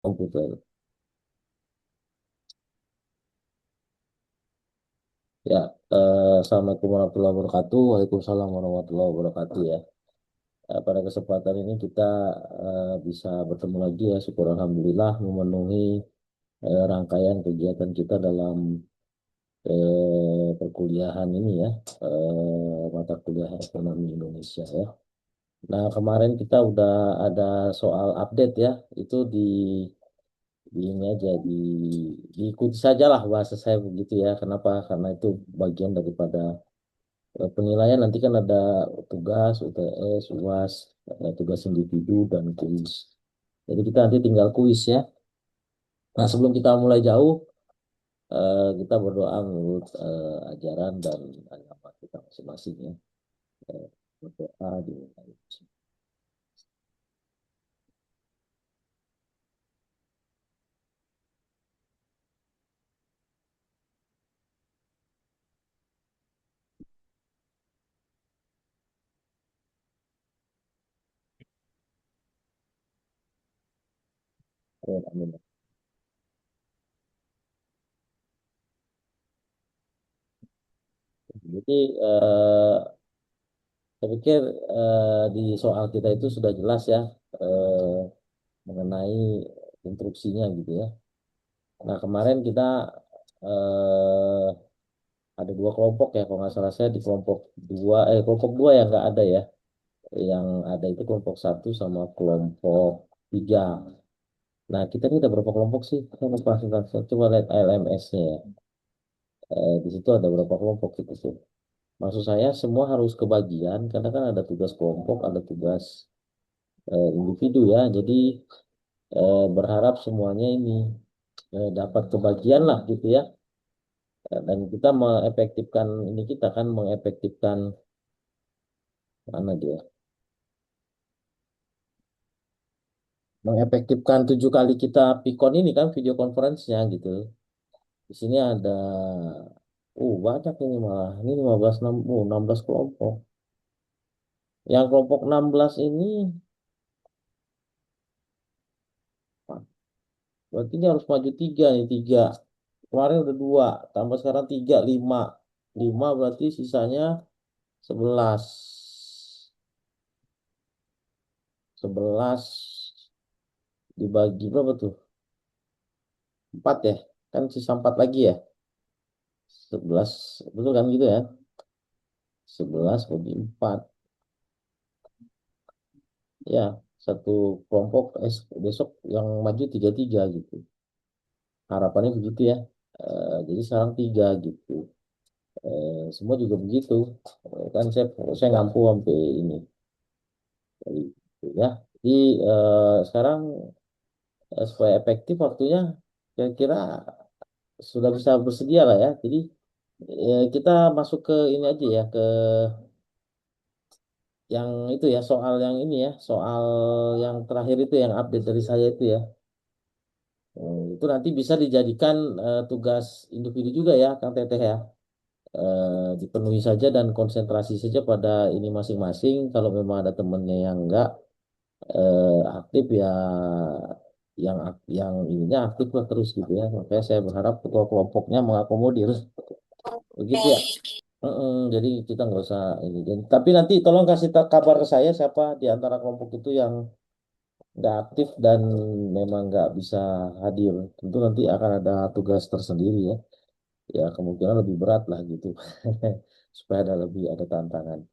komputer. Ya, Assalamualaikum warahmatullahi wabarakatuh. Waalaikumsalam warahmatullahi wabarakatuh ya. Pada kesempatan ini kita bisa bertemu lagi ya. Syukur Alhamdulillah memenuhi rangkaian kegiatan kita dalam perkuliahan ini ya. Mata kuliah ekonomi Indonesia ya. Nah, kemarin kita udah ada soal update ya. Itu di ini aja diikuti saja lah bahasa saya begitu ya. Kenapa? Karena itu bagian daripada penilaian. Nanti kan ada tugas, UTS, UAS, tugas individu dan kuis. Jadi kita nanti tinggal kuis ya. Nah, sebelum kita mulai jauh, kita berdoa menurut ajaran dan agama kita masing-masing ya. Eh, Berdoa di amin. Jadi saya pikir di soal kita itu sudah jelas ya eh, mengenai instruksinya gitu ya. Nah, kemarin kita eh, ada dua kelompok ya, kalau nggak salah saya di kelompok dua yang nggak ada ya. Yang ada itu kelompok satu sama kelompok tiga. Nah, kita ini ada berapa kelompok sih? Saya lupa, saya coba lihat LMS-nya ya. Di situ ada berapa kelompok gitu tuh. Maksud saya semua harus kebagian karena kan ada tugas kelompok, ada tugas individu ya. Jadi berharap semuanya ini dapat kebagian lah gitu ya. Dan kita mengefektifkan ini kita kan mengefektifkan mana dia? Mengefektifkan 7 kali kita pikon ini kan video conference-nya gitu. Di sini ada banyak ini malah. Ini 16 kelompok. Yang kelompok 16 ini wah, berarti ini harus maju tiga nih, tiga. Kemarin udah dua, tambah sekarang tiga, lima. Lima berarti sisanya 11. 11 dibagi berapa tuh? Empat ya? Kan sisa empat lagi ya? 11, betul kan gitu ya? 11 bagi 4. Ya, satu kelompok besok yang maju tiga tiga gitu. Harapannya begitu ya. Jadi sekarang tiga gitu. Semua juga begitu. Kan saya ngampu sampai ini. Jadi, gitu ya. Jadi sekarang supaya efektif waktunya kira-kira sudah bisa bersedia lah ya. Jadi kita masuk ke ini aja ya, ke yang itu ya, soal yang ini ya, soal yang terakhir itu yang update dari saya itu ya. Itu nanti bisa dijadikan tugas individu juga ya, Kang Teteh ya. Dipenuhi saja dan konsentrasi saja pada ini masing-masing. Kalau memang ada temennya yang enggak aktif ya, yang ininya aktif lah terus gitu ya. Makanya saya berharap ketua kelompoknya mengakomodir. Begitu ya. Jadi kita nggak usah ini. Tapi nanti tolong kasih kabar ke saya siapa di antara kelompok itu yang nggak aktif dan memang nggak bisa hadir. Tentu nanti akan ada tugas tersendiri ya. Ya kemungkinan lebih berat lah gitu. Supaya ada tantangan.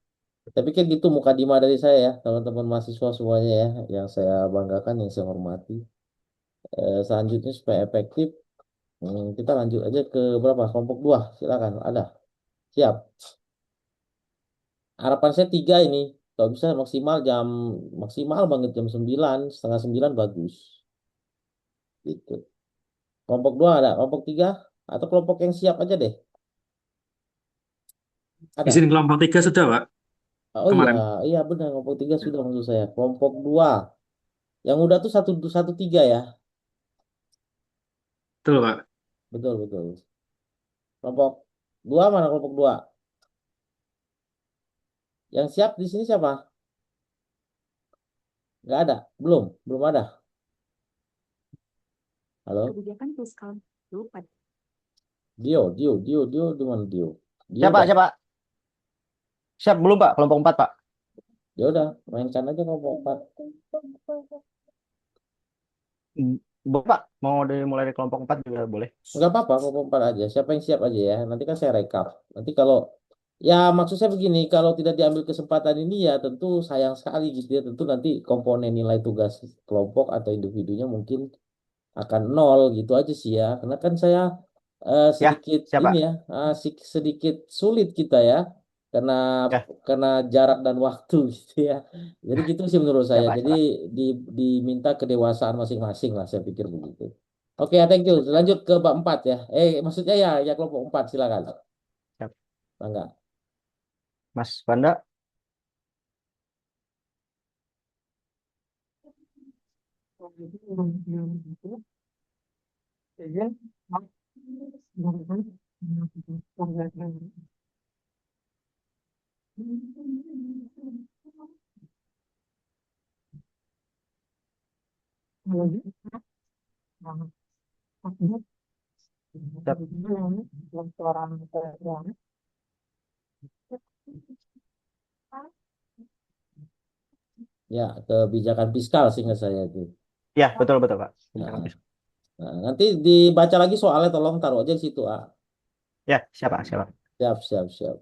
Tapi kan gitu mukadimah dari saya ya, teman-teman mahasiswa semuanya ya, yang saya banggakan, yang saya hormati. Selanjutnya supaya efektif, kita lanjut aja ke berapa? Kelompok dua, silakan. Ada, siap. Harapan saya tiga ini, kalau bisa maksimal banget jam 9, setengah 9 bagus. Gitu. Kelompok dua ada, kelompok tiga atau kelompok yang siap aja deh. Izin Ada. kelompok tiga sudah, Pak, Oh iya, kemarin. iya benar kelompok tiga sudah maksud saya. Kelompok dua, yang udah tuh satu satu tiga ya. Betul, Pak. Betul betul. Kelompok dua mana kelompok dua? Yang siap di sini siapa? Nggak ada, belum ada. Halo? Kebijakan fiskal lupa. Dio di mana Dio? Dio Siapa, udah, siapa? Siap belum Pak? Kelompok 4 Pak. dia udah mainkan aja kelompok 4. Boleh Pak, mau dimulai dari kelompok 4 juga boleh. Enggak apa-apa, kelompok 4 aja. Siapa yang siap aja ya. Nanti kan saya rekap. Nanti kalau, ya maksud saya begini, kalau tidak diambil kesempatan ini ya tentu sayang sekali gitu ya. Tentu nanti komponen nilai tugas kelompok atau individunya mungkin akan nol gitu aja sih ya. Karena kan saya Ya, sedikit ini siapa? ya, sedikit sulit kita ya, karena Ya, jarak dan waktu gitu ya. Jadi gitu sih menurut saya. siapa, Jadi siapa. di, diminta kedewasaan masing-masing lah, saya pikir begitu. Oke, thank you. Lanjut ke bab 4 ya. Maksudnya ya, ya kelompok 4 silakan. Siap. Bangga. Mas Banda, siap. Ya, kebijakan fiskal seingat saya itu. Ya, betul, betul Pak. Kebijakan Nah, fiskal. nanti dibaca lagi soalnya, tolong taruh aja di situ. Ya, siapa, siapa. Siap, siap, siap.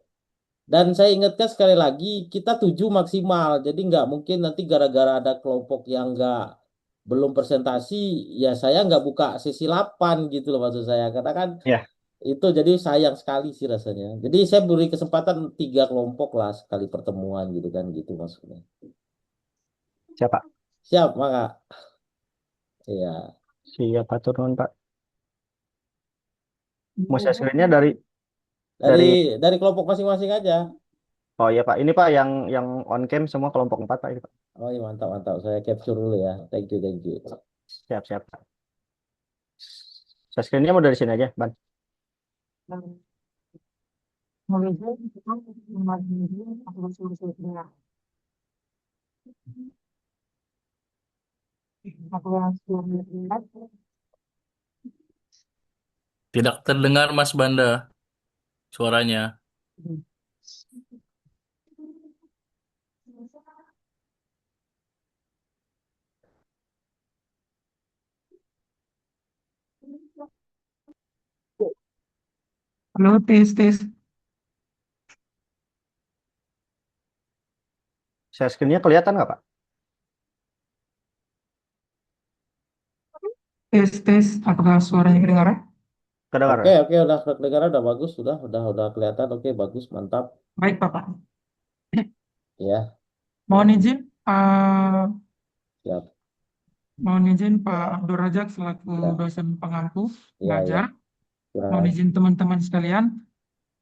Dan saya ingatkan sekali lagi, kita 7 maksimal. Jadi nggak mungkin nanti gara-gara ada kelompok yang nggak belum presentasi, ya saya nggak buka sesi 8 gitu loh maksud saya. Karena kan Ya, itu jadi sayang sekali sih rasanya. Jadi saya beri kesempatan 3 kelompok lah sekali pertemuan gitu kan, gitu maksudnya. siapa. Siap, maka. Iya. Siapa turun Pak? Mau share screen-nya dari Dari dari kelompok masing-masing aja. Oh iya Pak, ini Pak yang on cam semua kelompok 4 Pak ini Pak. Oh iya, mantap, mantap. Saya capture dulu ya. Thank you, thank you. Siap, siap Pak. Share screen-nya mau dari sini aja, Ban. Tidak terdengar Mas Banda suaranya. Halo, tes, tes, Share screen-nya kelihatan nggak Pak? tes, tes. Apakah suaranya kedengaran? Oke, Kedengar? oke, udah kedengaran, udah bagus, udah kelihatan. Oke, bagus, mantap. Baik, Bapak. Ya, Mohon izin, siap. mohon izin Pak Abdur Razak selaku Ya, dosen pengampu ya, ya. pengajar. Mohon Silakan. izin teman-teman sekalian,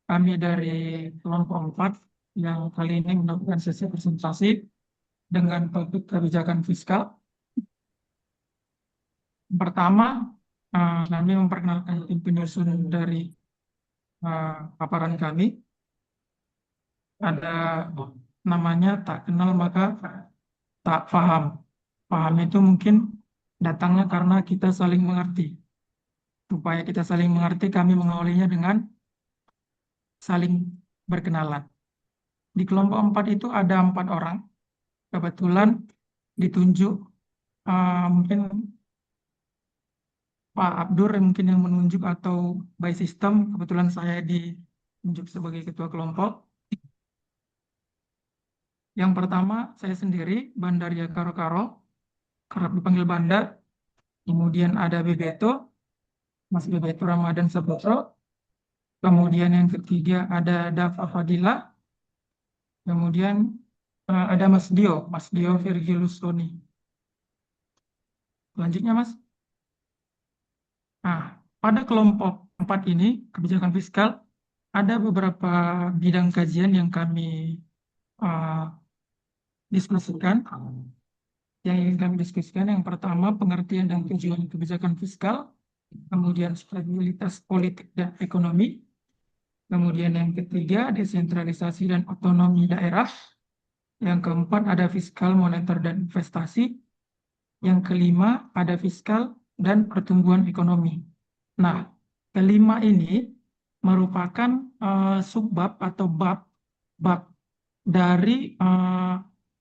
kami dari kelompok 4 yang kali ini melakukan sesi presentasi dengan topik kebijakan fiskal. Pertama, kami memperkenalkan tim penyusun dari paparan kami. Ada namanya tak kenal maka tak paham. Paham itu mungkin datangnya karena kita saling mengerti. Supaya kita saling mengerti, kami mengawalinya dengan saling berkenalan. Di kelompok 4 itu ada 4 orang. Kebetulan ditunjuk, mungkin Pak Abdur mungkin yang menunjuk atau by system. Kebetulan saya ditunjuk sebagai ketua kelompok. Yang pertama, saya sendiri, Bandaria Karo-Karo, kerap dipanggil Banda. Kemudian ada Bebeto, Mas Bebeto Ramadan Sabotro. Kemudian yang ketiga ada Dava Fadila. Kemudian ada Mas Dio Virgilus Tony. Selanjutnya Mas. Nah, pada kelompok 4 ini, kebijakan fiskal, ada beberapa bidang kajian yang kami uh, diskusikan. Yang ingin kami diskusikan, yang pertama pengertian dan tujuan kebijakan fiskal, kemudian stabilitas politik dan ekonomi, kemudian yang ketiga desentralisasi dan otonomi daerah, yang keempat ada fiskal, moneter, dan investasi. Yang kelima ada fiskal, dan pertumbuhan ekonomi. Nah, kelima ini merupakan subbab atau bab dari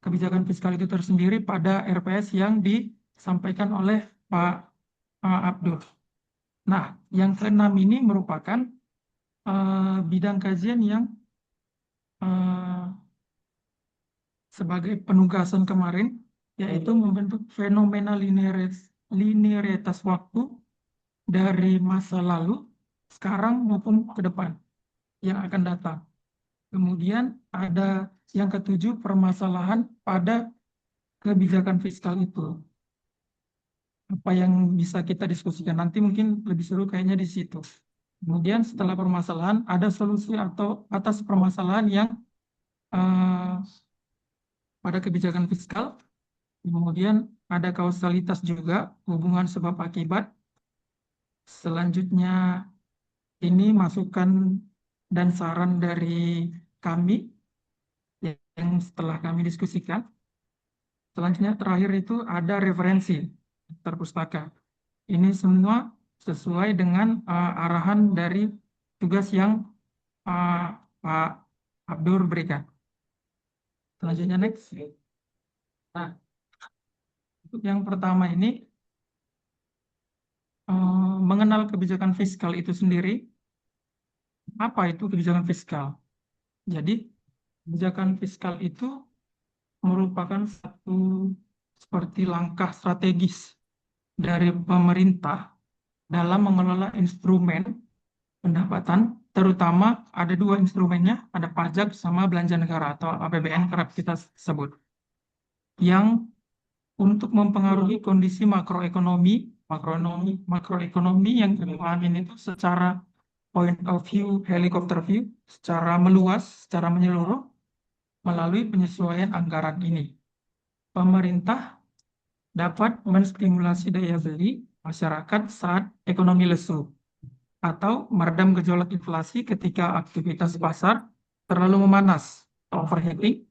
kebijakan fiskal itu tersendiri pada RPS yang disampaikan oleh Pak Abdul. Nah, yang keenam ini merupakan bidang kajian yang sebagai penugasan kemarin, yaitu membentuk fenomena linearitas waktu dari masa lalu, sekarang maupun ke depan yang akan datang. Kemudian ada yang ketujuh, permasalahan pada kebijakan fiskal itu. Apa yang bisa kita diskusikan nanti mungkin lebih seru kayaknya di situ. Kemudian setelah permasalahan ada solusi atau atas permasalahan yang pada kebijakan fiskal. Kemudian ada kausalitas juga, hubungan sebab akibat. Selanjutnya ini masukan dan saran dari kami yang setelah kami diskusikan. Selanjutnya terakhir itu ada referensi terpustaka. Ini semua sesuai dengan arahan dari tugas yang Pak Abdur berikan. Selanjutnya next. Nah, untuk yang pertama ini mengenal kebijakan fiskal itu sendiri. Apa itu kebijakan fiskal? Jadi kebijakan fiskal itu merupakan satu seperti langkah strategis dari pemerintah dalam mengelola instrumen pendapatan, terutama ada dua instrumennya, ada pajak sama belanja negara atau APBN kerap kita sebut, yang untuk mempengaruhi kondisi makroekonomi yang kami pahami itu secara point of view, helicopter view, secara meluas, secara menyeluruh, melalui penyesuaian anggaran ini. Pemerintah dapat menstimulasi daya beli masyarakat saat ekonomi lesu, atau meredam gejolak inflasi ketika aktivitas pasar terlalu memanas, overheating,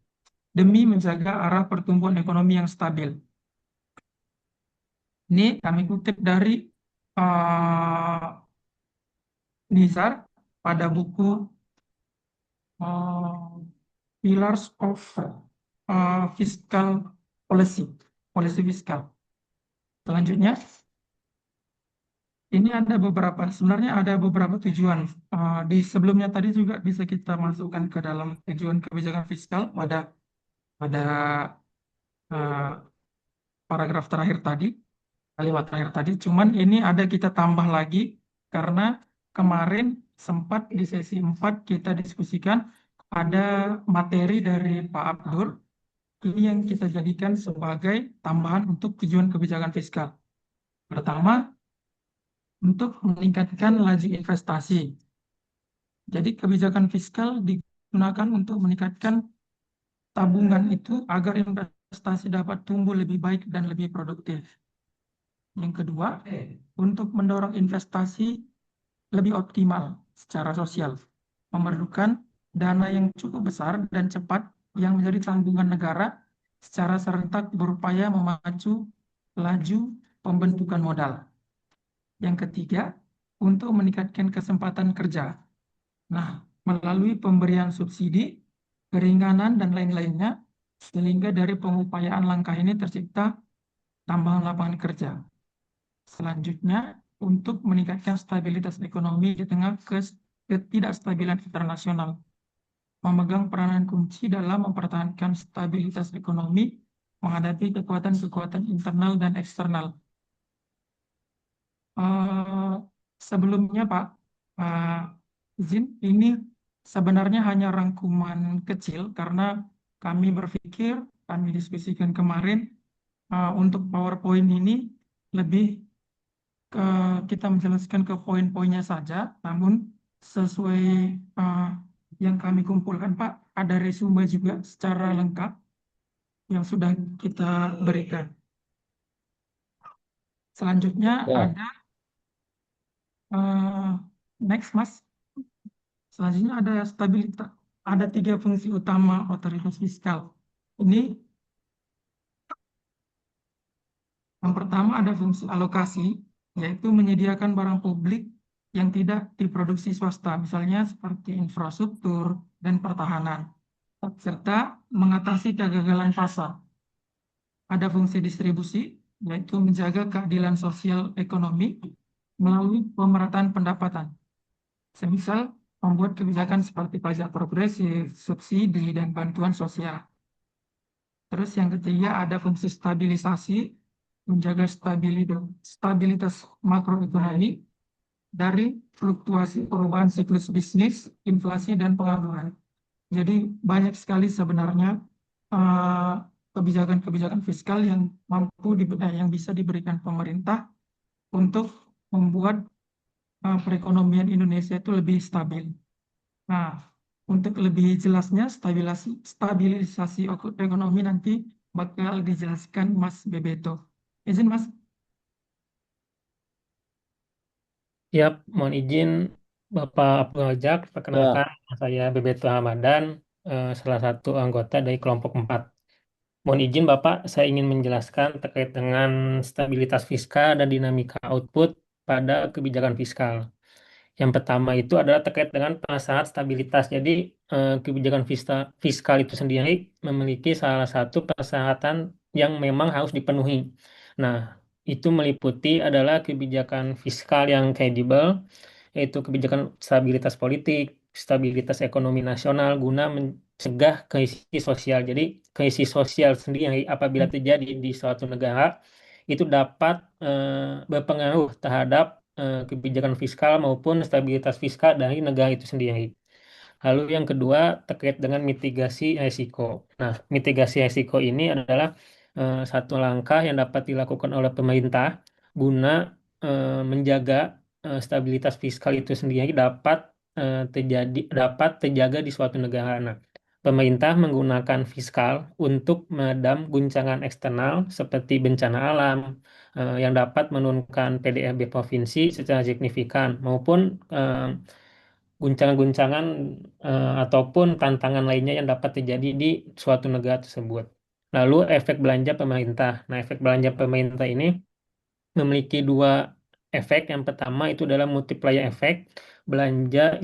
demi menjaga arah pertumbuhan ekonomi yang stabil. Ini kami kutip dari Nizar pada buku Pillars of Fiscal Policy fiskal. Selanjutnya, ini sebenarnya ada beberapa tujuan. Di sebelumnya tadi juga bisa kita masukkan ke dalam tujuan kebijakan fiskal pada paragraf terakhir tadi, kalimat terakhir tadi. Cuman ini ada kita tambah lagi karena kemarin sempat di sesi 4 kita diskusikan ada materi dari Pak Abdur. Ini yang kita jadikan sebagai tambahan untuk tujuan kebijakan fiskal. Pertama, untuk meningkatkan laju investasi. Jadi kebijakan fiskal digunakan untuk meningkatkan tabungan itu agar investasi dapat tumbuh lebih baik dan lebih produktif. Yang kedua, untuk mendorong investasi lebih optimal secara sosial, memerlukan dana yang cukup besar dan cepat yang menjadi tanggungan negara secara serentak berupaya memacu laju pembentukan modal. Yang ketiga, untuk meningkatkan kesempatan kerja. Nah, melalui pemberian subsidi, keringanan, dan lain-lainnya, sehingga dari pengupayaan langkah ini tercipta tambahan lapangan kerja. Selanjutnya, untuk meningkatkan stabilitas ekonomi di tengah ketidakstabilan internasional, memegang peranan kunci dalam mempertahankan stabilitas ekonomi menghadapi kekuatan-kekuatan internal dan eksternal. Sebelumnya Pak izin, ini sebenarnya hanya rangkuman kecil karena kami berpikir, kami diskusikan kemarin, untuk PowerPoint ini lebih kita menjelaskan ke poin-poinnya saja, namun sesuai yang kami kumpulkan Pak, ada resume juga secara lengkap yang sudah kita berikan. Selanjutnya ada next Mas. Selanjutnya ada stabilitas. Ada 3 fungsi utama otoritas fiskal. Ini yang pertama ada fungsi alokasi, yaitu menyediakan barang publik yang tidak diproduksi swasta, misalnya seperti infrastruktur dan pertahanan, serta mengatasi kegagalan pasar. Ada fungsi distribusi, yaitu menjaga keadilan sosial ekonomi melalui pemerataan pendapatan. Semisal membuat kebijakan seperti pajak progresif, subsidi, dan bantuan sosial. Terus yang ketiga ada fungsi stabilisasi, menjaga stabilitas makroekonomi dari fluktuasi perubahan siklus bisnis, inflasi, dan pengangguran. Jadi banyak sekali sebenarnya eh, kebijakan-kebijakan fiskal yang yang bisa diberikan pemerintah untuk membuat perekonomian Indonesia itu lebih stabil. Nah, untuk lebih jelasnya stabilisasi ekonomi nanti bakal dijelaskan Mas Bebeto. Izin Mas. Siap, mohon izin Bapak Abdul Razak, Ya, perkenalkan saya Bebeto Hamadan, salah satu anggota dari kelompok 4. Mohon izin Bapak, saya ingin menjelaskan terkait dengan stabilitas fiskal dan dinamika output pada kebijakan fiskal. Yang pertama itu adalah terkait dengan prasyarat stabilitas. Jadi kebijakan fiskal itu sendiri memiliki salah satu persyaratan yang memang harus dipenuhi. Nah, itu meliputi adalah kebijakan fiskal yang kredibel, yaitu kebijakan stabilitas politik, stabilitas ekonomi nasional guna mencegah krisis sosial. Jadi krisis sosial sendiri apabila terjadi di suatu negara itu dapat berpengaruh terhadap kebijakan fiskal maupun stabilitas fiskal dari negara itu sendiri. Lalu yang kedua terkait dengan mitigasi risiko. Nah, mitigasi risiko ini adalah satu langkah yang dapat dilakukan oleh pemerintah guna menjaga stabilitas fiskal itu sendiri dapat terjaga di suatu negara. Nah, pemerintah menggunakan fiskal untuk meredam guncangan eksternal seperti bencana alam yang dapat menurunkan PDRB provinsi secara signifikan maupun guncangan-guncangan ataupun tantangan lainnya yang dapat terjadi di suatu negara tersebut. Lalu efek belanja pemerintah. Nah, efek belanja pemerintah ini memiliki dua efek. Yang pertama itu adalah multiplier efek, belanja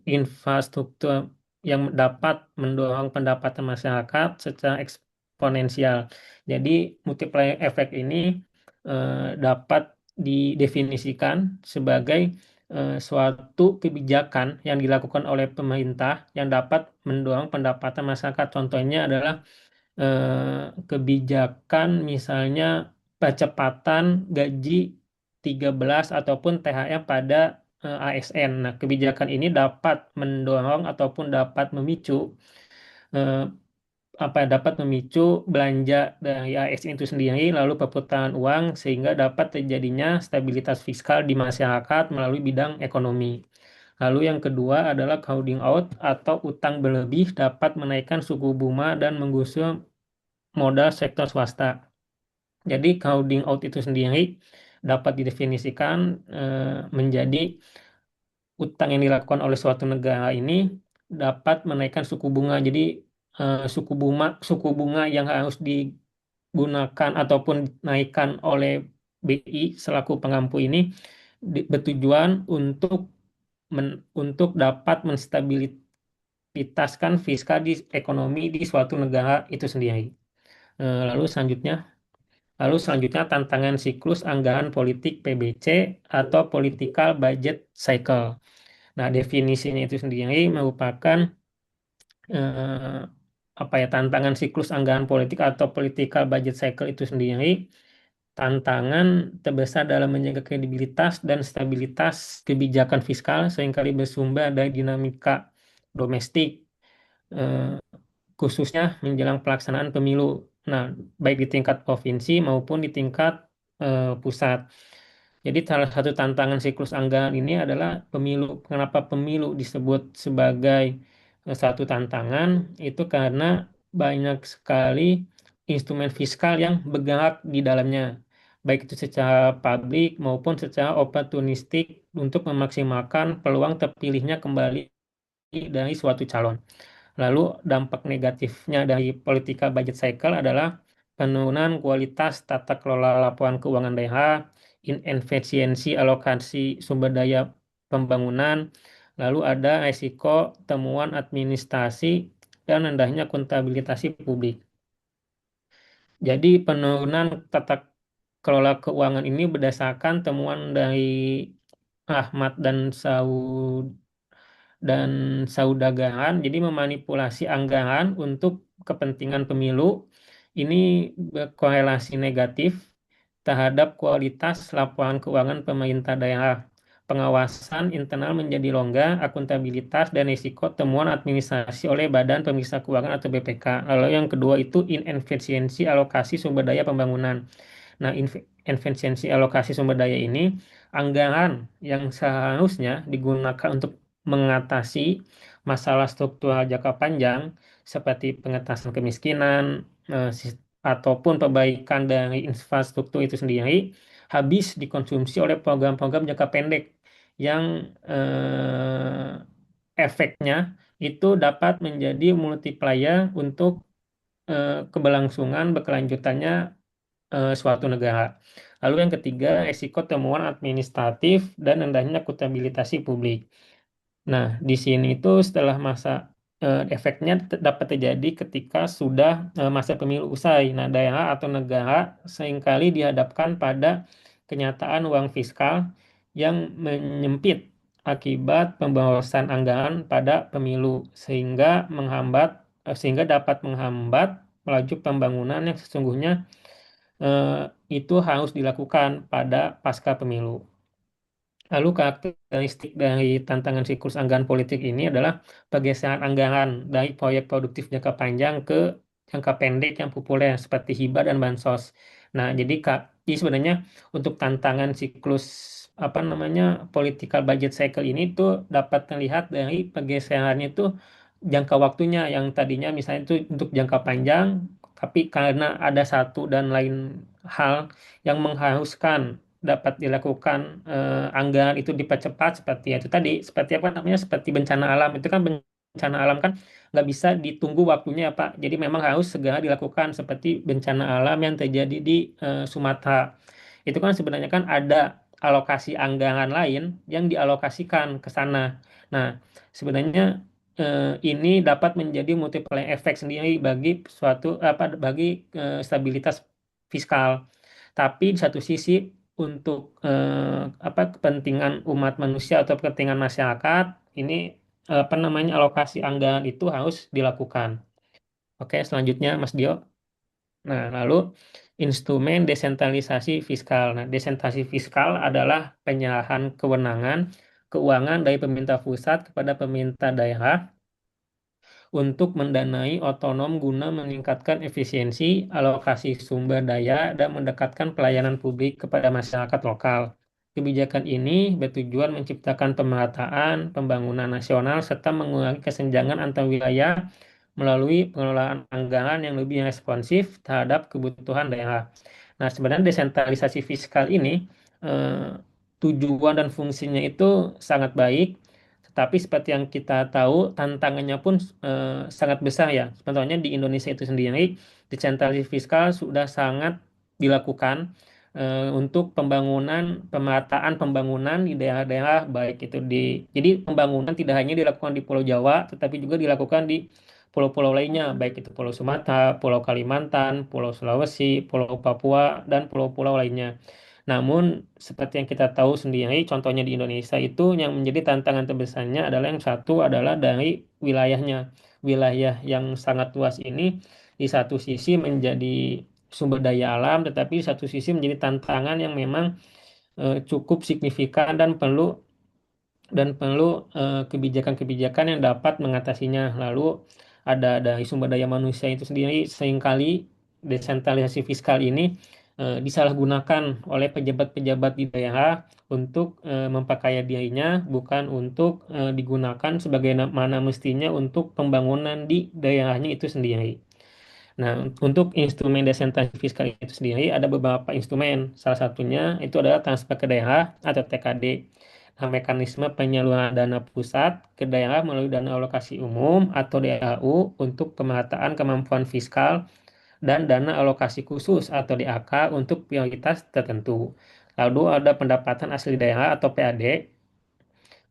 infrastruktur yang dapat mendorong pendapatan masyarakat secara eksponensial. Jadi multiplier efek ini dapat didefinisikan sebagai suatu kebijakan yang dilakukan oleh pemerintah yang dapat mendorong pendapatan masyarakat. Contohnya adalah kebijakan misalnya percepatan gaji 13 ataupun THR pada ASN. Nah, kebijakan ini dapat mendorong ataupun dapat memicu eh, dapat memicu belanja dari ASN itu sendiri lalu perputaran uang sehingga dapat terjadinya stabilitas fiskal di masyarakat melalui bidang ekonomi. Lalu yang kedua adalah crowding out atau utang berlebih dapat menaikkan suku bunga dan menggusur modal sektor swasta. Jadi crowding out itu sendiri dapat didefinisikan menjadi utang yang dilakukan oleh suatu negara ini dapat menaikkan suku bunga. Jadi suku bunga yang harus digunakan ataupun naikkan oleh BI selaku pengampu ini bertujuan untuk dapat menstabilitaskan fiskal di ekonomi di suatu negara itu sendiri. Lalu selanjutnya tantangan siklus anggaran politik PBC atau Political Budget Cycle. Nah, definisinya itu sendiri merupakan tantangan siklus anggaran politik atau Political Budget Cycle itu sendiri tantangan terbesar dalam menjaga kredibilitas dan stabilitas kebijakan fiskal seringkali bersumber dari dinamika domestik khususnya menjelang pelaksanaan pemilu. Nah, baik di tingkat provinsi maupun di tingkat pusat. Jadi salah satu tantangan siklus anggaran ini adalah pemilu. Kenapa pemilu disebut sebagai satu tantangan? Itu karena banyak sekali instrumen fiskal yang bergerak di dalamnya, baik itu secara publik maupun secara oportunistik untuk memaksimalkan peluang terpilihnya kembali dari suatu calon. Lalu dampak negatifnya dari politika budget cycle adalah penurunan kualitas tata kelola laporan keuangan daerah, inefisiensi alokasi sumber daya pembangunan, lalu ada resiko temuan administrasi dan rendahnya akuntabilitas publik. Jadi penurunan tata kelola keuangan ini berdasarkan temuan dari Ahmad dan Saudagar, jadi memanipulasi anggaran untuk kepentingan pemilu ini berkorelasi negatif terhadap kualitas laporan keuangan pemerintah daerah. Pengawasan internal menjadi longgar, akuntabilitas dan risiko temuan administrasi oleh Badan Pemeriksa Keuangan atau BPK. Lalu yang kedua itu inefisiensi alokasi sumber daya pembangunan. Nah, efisiensi alokasi sumber daya ini anggaran yang seharusnya digunakan untuk mengatasi masalah struktural jangka panjang seperti pengentasan kemiskinan ataupun perbaikan dari infrastruktur itu sendiri habis dikonsumsi oleh program-program jangka pendek yang efeknya itu dapat menjadi multiplier untuk keberlangsungan berkelanjutannya suatu negara. Lalu yang ketiga, risiko temuan administratif dan rendahnya akuntabilitas publik. Nah, di sini itu setelah masa efeknya dapat terjadi ketika sudah masa pemilu usai. Nah, daerah atau negara seringkali dihadapkan pada kenyataan uang fiskal yang menyempit akibat pemborosan anggaran pada pemilu sehingga dapat menghambat melaju pembangunan yang sesungguhnya itu harus dilakukan pada pasca pemilu. Lalu karakteristik dari tantangan siklus anggaran politik ini adalah pergeseran anggaran dari proyek produktif jangka panjang ke jangka pendek yang populer seperti hibah dan bansos. Nah, jadi sebenarnya untuk tantangan siklus political budget cycle ini tuh dapat terlihat dari pergeserannya itu jangka waktunya yang tadinya misalnya itu untuk jangka panjang, tapi karena ada satu dan lain hal yang mengharuskan dapat dilakukan anggaran itu dipercepat seperti itu tadi, seperti apa namanya, seperti bencana alam itu kan bencana alam kan nggak bisa ditunggu waktunya ya Pak. Jadi memang harus segera dilakukan seperti bencana alam yang terjadi di Sumatera. Itu kan sebenarnya kan ada alokasi anggaran lain yang dialokasikan ke sana. Nah, sebenarnya ini dapat menjadi multiplier efek sendiri bagi bagi stabilitas fiskal. Tapi di satu sisi untuk kepentingan umat manusia atau kepentingan masyarakat ini alokasi anggaran itu harus dilakukan. Oke, selanjutnya Mas Dio. Nah, lalu instrumen desentralisasi fiskal. Nah, desentralisasi fiskal adalah penyerahan kewenangan keuangan dari pemerintah pusat kepada pemerintah daerah untuk mendanai otonom guna meningkatkan efisiensi alokasi sumber daya dan mendekatkan pelayanan publik kepada masyarakat lokal. Kebijakan ini bertujuan menciptakan pemerataan pembangunan nasional serta mengurangi kesenjangan antar wilayah melalui pengelolaan anggaran yang lebih responsif terhadap kebutuhan daerah. Nah, sebenarnya desentralisasi fiskal ini tujuan dan fungsinya itu sangat baik, tetapi seperti yang kita tahu tantangannya pun sangat besar ya. Contohnya di Indonesia itu sendiri, desentralisasi fiskal sudah sangat dilakukan untuk pemerataan pembangunan di daerah-daerah baik itu jadi pembangunan tidak hanya dilakukan di Pulau Jawa, tetapi juga dilakukan di pulau-pulau lainnya, baik itu Pulau Sumatera, Pulau Kalimantan, Pulau Sulawesi, Pulau Papua, dan pulau-pulau lainnya. Namun, seperti yang kita tahu sendiri, contohnya di Indonesia itu yang menjadi tantangan terbesarnya adalah yang satu adalah dari wilayahnya. Wilayah yang sangat luas ini di satu sisi menjadi sumber daya alam, tetapi di satu sisi menjadi tantangan yang memang cukup signifikan dan perlu kebijakan-kebijakan yang dapat mengatasinya. Lalu ada dari sumber daya manusia itu sendiri, seringkali desentralisasi fiskal ini disalahgunakan oleh pejabat-pejabat di daerah untuk memperkaya dirinya, bukan untuk digunakan sebagaimana mestinya untuk pembangunan di daerahnya itu sendiri. Nah, untuk instrumen desentralisasi fiskal itu sendiri ada beberapa instrumen. Salah satunya itu adalah transfer ke daerah atau TKD. Nah, mekanisme penyaluran dana pusat ke daerah melalui dana alokasi umum atau DAU untuk pemerataan kemampuan fiskal dan dana alokasi khusus atau DAK untuk prioritas tertentu. Lalu ada pendapatan asli daerah atau PAD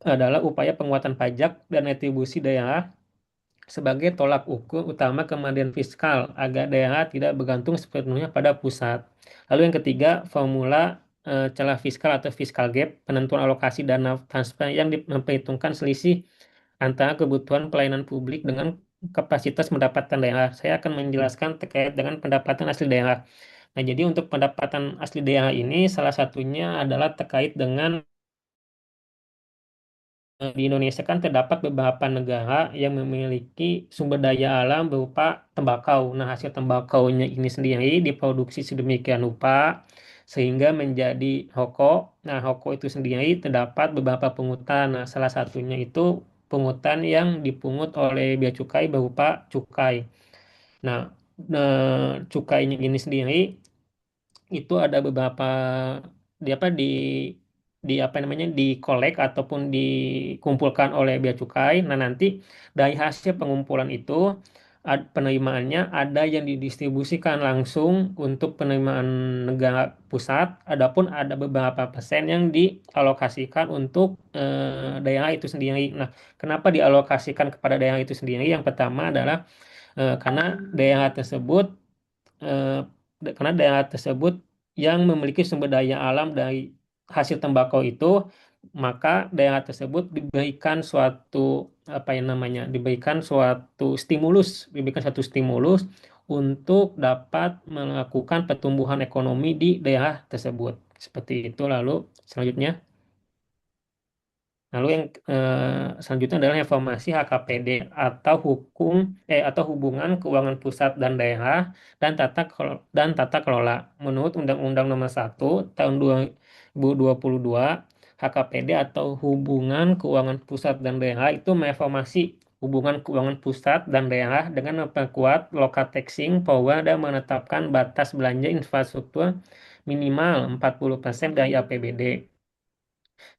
adalah upaya penguatan pajak dan retribusi daerah sebagai tolak ukur utama kemandirian fiskal agar daerah tidak bergantung sepenuhnya pada pusat. Lalu yang ketiga, formula celah fiskal atau fiscal gap, penentuan alokasi dana transfer yang memperhitungkan selisih antara kebutuhan pelayanan publik dengan kapasitas pendapatan daerah. Saya akan menjelaskan terkait dengan pendapatan asli daerah. Nah, jadi untuk pendapatan asli daerah ini salah satunya adalah terkait dengan di Indonesia kan terdapat beberapa negara yang memiliki sumber daya alam berupa tembakau. Nah, hasil tembakaunya ini sendiri diproduksi sedemikian rupa sehingga menjadi rokok. Nah, rokok itu sendiri terdapat beberapa pungutan. Nah, salah satunya itu pungutan yang dipungut oleh bea cukai berupa cukai. Nah, cukainya ini sendiri itu ada beberapa di apa di apa namanya dikolek ataupun dikumpulkan oleh bea cukai. Nah, nanti dari hasil pengumpulan itu penerimaannya ada yang didistribusikan langsung untuk penerimaan negara pusat, adapun ada beberapa persen yang dialokasikan untuk daerah itu sendiri. Nah, kenapa dialokasikan kepada daerah itu sendiri? Yang pertama adalah karena daerah tersebut eh, karena daerah tersebut yang memiliki sumber daya alam dari hasil tembakau itu, maka daerah tersebut diberikan suatu apa yang namanya diberikan suatu stimulus untuk dapat melakukan pertumbuhan ekonomi di daerah tersebut. Seperti itu. Lalu selanjutnya. Lalu yang selanjutnya adalah informasi HKPD atau hubungan keuangan pusat dan daerah dan tata kelola. Menurut Undang-Undang Nomor 1 Tahun 2022, HKPD atau hubungan keuangan pusat dan daerah itu menginformasi hubungan keuangan pusat dan daerah dengan memperkuat local taxing power dan menetapkan batas belanja infrastruktur minimal 40% dari APBD.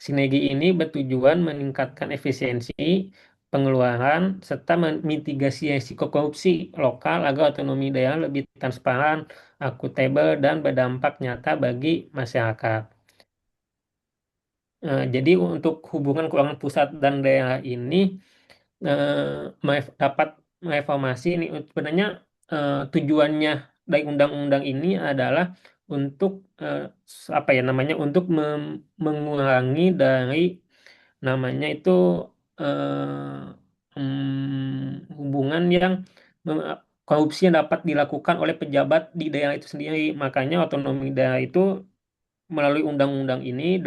Sinergi ini bertujuan meningkatkan efisiensi pengeluaran serta memitigasi risiko korupsi lokal agar otonomi daerah lebih transparan, akuntabel, dan berdampak nyata bagi masyarakat. Jadi untuk hubungan keuangan pusat dan daerah ini dapat mereformasi ini sebenarnya tujuannya dari undang-undang ini adalah untuk apa ya namanya untuk mengurangi dari namanya itu hubungan yang mem- korupsi yang dapat dilakukan oleh pejabat di daerah itu sendiri. Makanya otonomi daerah itu melalui undang-undang ini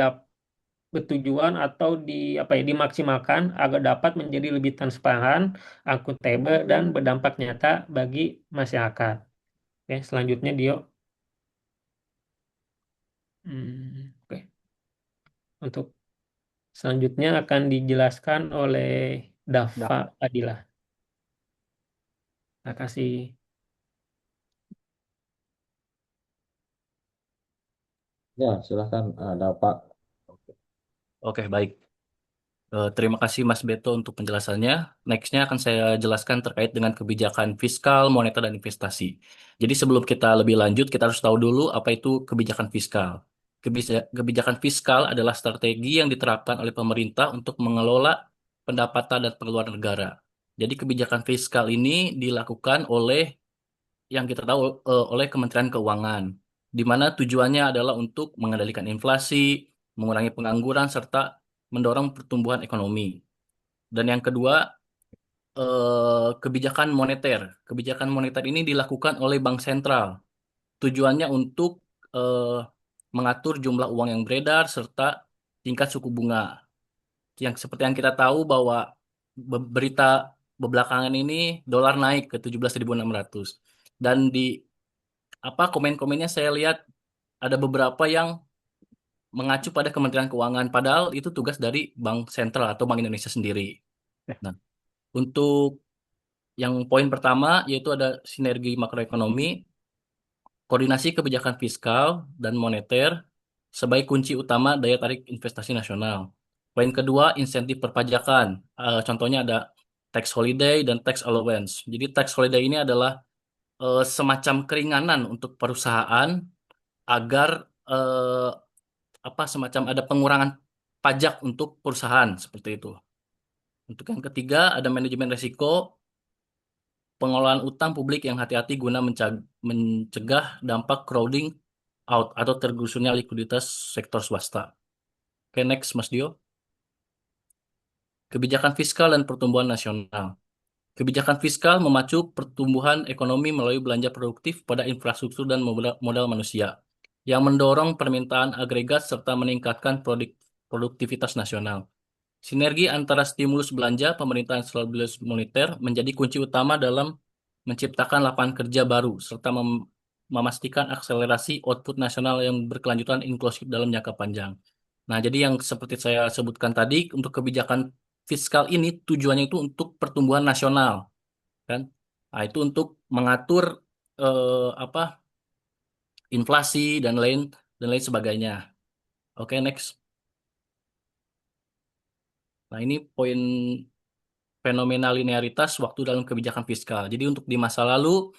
bertujuan atau apa ya dimaksimalkan agar dapat menjadi lebih transparan, akuntabel dan berdampak nyata bagi masyarakat. Oke, selanjutnya Dio. Oke. Untuk selanjutnya akan dijelaskan oleh Dafa Adila. Terima kasih. Ya, silahkan ada Pak. Oke, baik. Terima kasih Mas Beto untuk penjelasannya. Nextnya akan saya jelaskan terkait dengan kebijakan fiskal, moneter, dan investasi. Jadi sebelum kita lebih lanjut, kita harus tahu dulu apa itu kebijakan fiskal. Kebijakan fiskal adalah strategi yang diterapkan oleh pemerintah untuk mengelola pendapatan dan pengeluaran negara. Jadi kebijakan fiskal ini dilakukan oleh yang kita tahu oleh Kementerian Keuangan, di mana tujuannya adalah untuk mengendalikan inflasi, mengurangi pengangguran, serta mendorong pertumbuhan ekonomi. Dan yang kedua, kebijakan moneter. Kebijakan moneter ini dilakukan oleh Bank Sentral. Tujuannya untuk eh, mengatur jumlah uang yang beredar serta tingkat suku bunga. Yang seperti yang kita tahu bahwa berita belakangan ini dolar naik ke 17.600. Dan di komen-komennya saya lihat ada beberapa yang mengacu pada Kementerian Keuangan, padahal itu tugas dari Bank Sentral atau Bank Indonesia sendiri. Nah, untuk yang poin pertama yaitu ada sinergi makroekonomi, koordinasi kebijakan fiskal dan moneter sebagai kunci utama daya tarik investasi nasional. Poin kedua, insentif perpajakan. Contohnya ada tax holiday dan tax allowance. Jadi tax holiday ini adalah semacam keringanan untuk perusahaan agar apa semacam ada pengurangan pajak untuk perusahaan seperti itu. Untuk yang ketiga ada manajemen risiko, pengelolaan utang publik yang hati-hati guna mencegah dampak crowding out atau tergusurnya likuiditas sektor swasta. Oke, next Mas Dio. Kebijakan fiskal dan pertumbuhan nasional. Kebijakan fiskal memacu pertumbuhan ekonomi melalui belanja produktif pada infrastruktur dan modal manusia, yang mendorong permintaan agregat serta meningkatkan produktivitas nasional. Sinergi antara stimulus belanja, pemerintahan stabilitas moneter menjadi kunci utama dalam menciptakan lapangan kerja baru, serta memastikan akselerasi output nasional yang berkelanjutan inklusif dalam jangka panjang. Nah, jadi yang seperti saya sebutkan tadi, untuk kebijakan fiskal ini tujuannya itu untuk pertumbuhan nasional, kan? Nah, itu untuk mengatur apa inflasi dan lain sebagainya. Oke, next. Nah, ini poin fenomena linearitas waktu dalam kebijakan fiskal. Jadi untuk di masa lalu,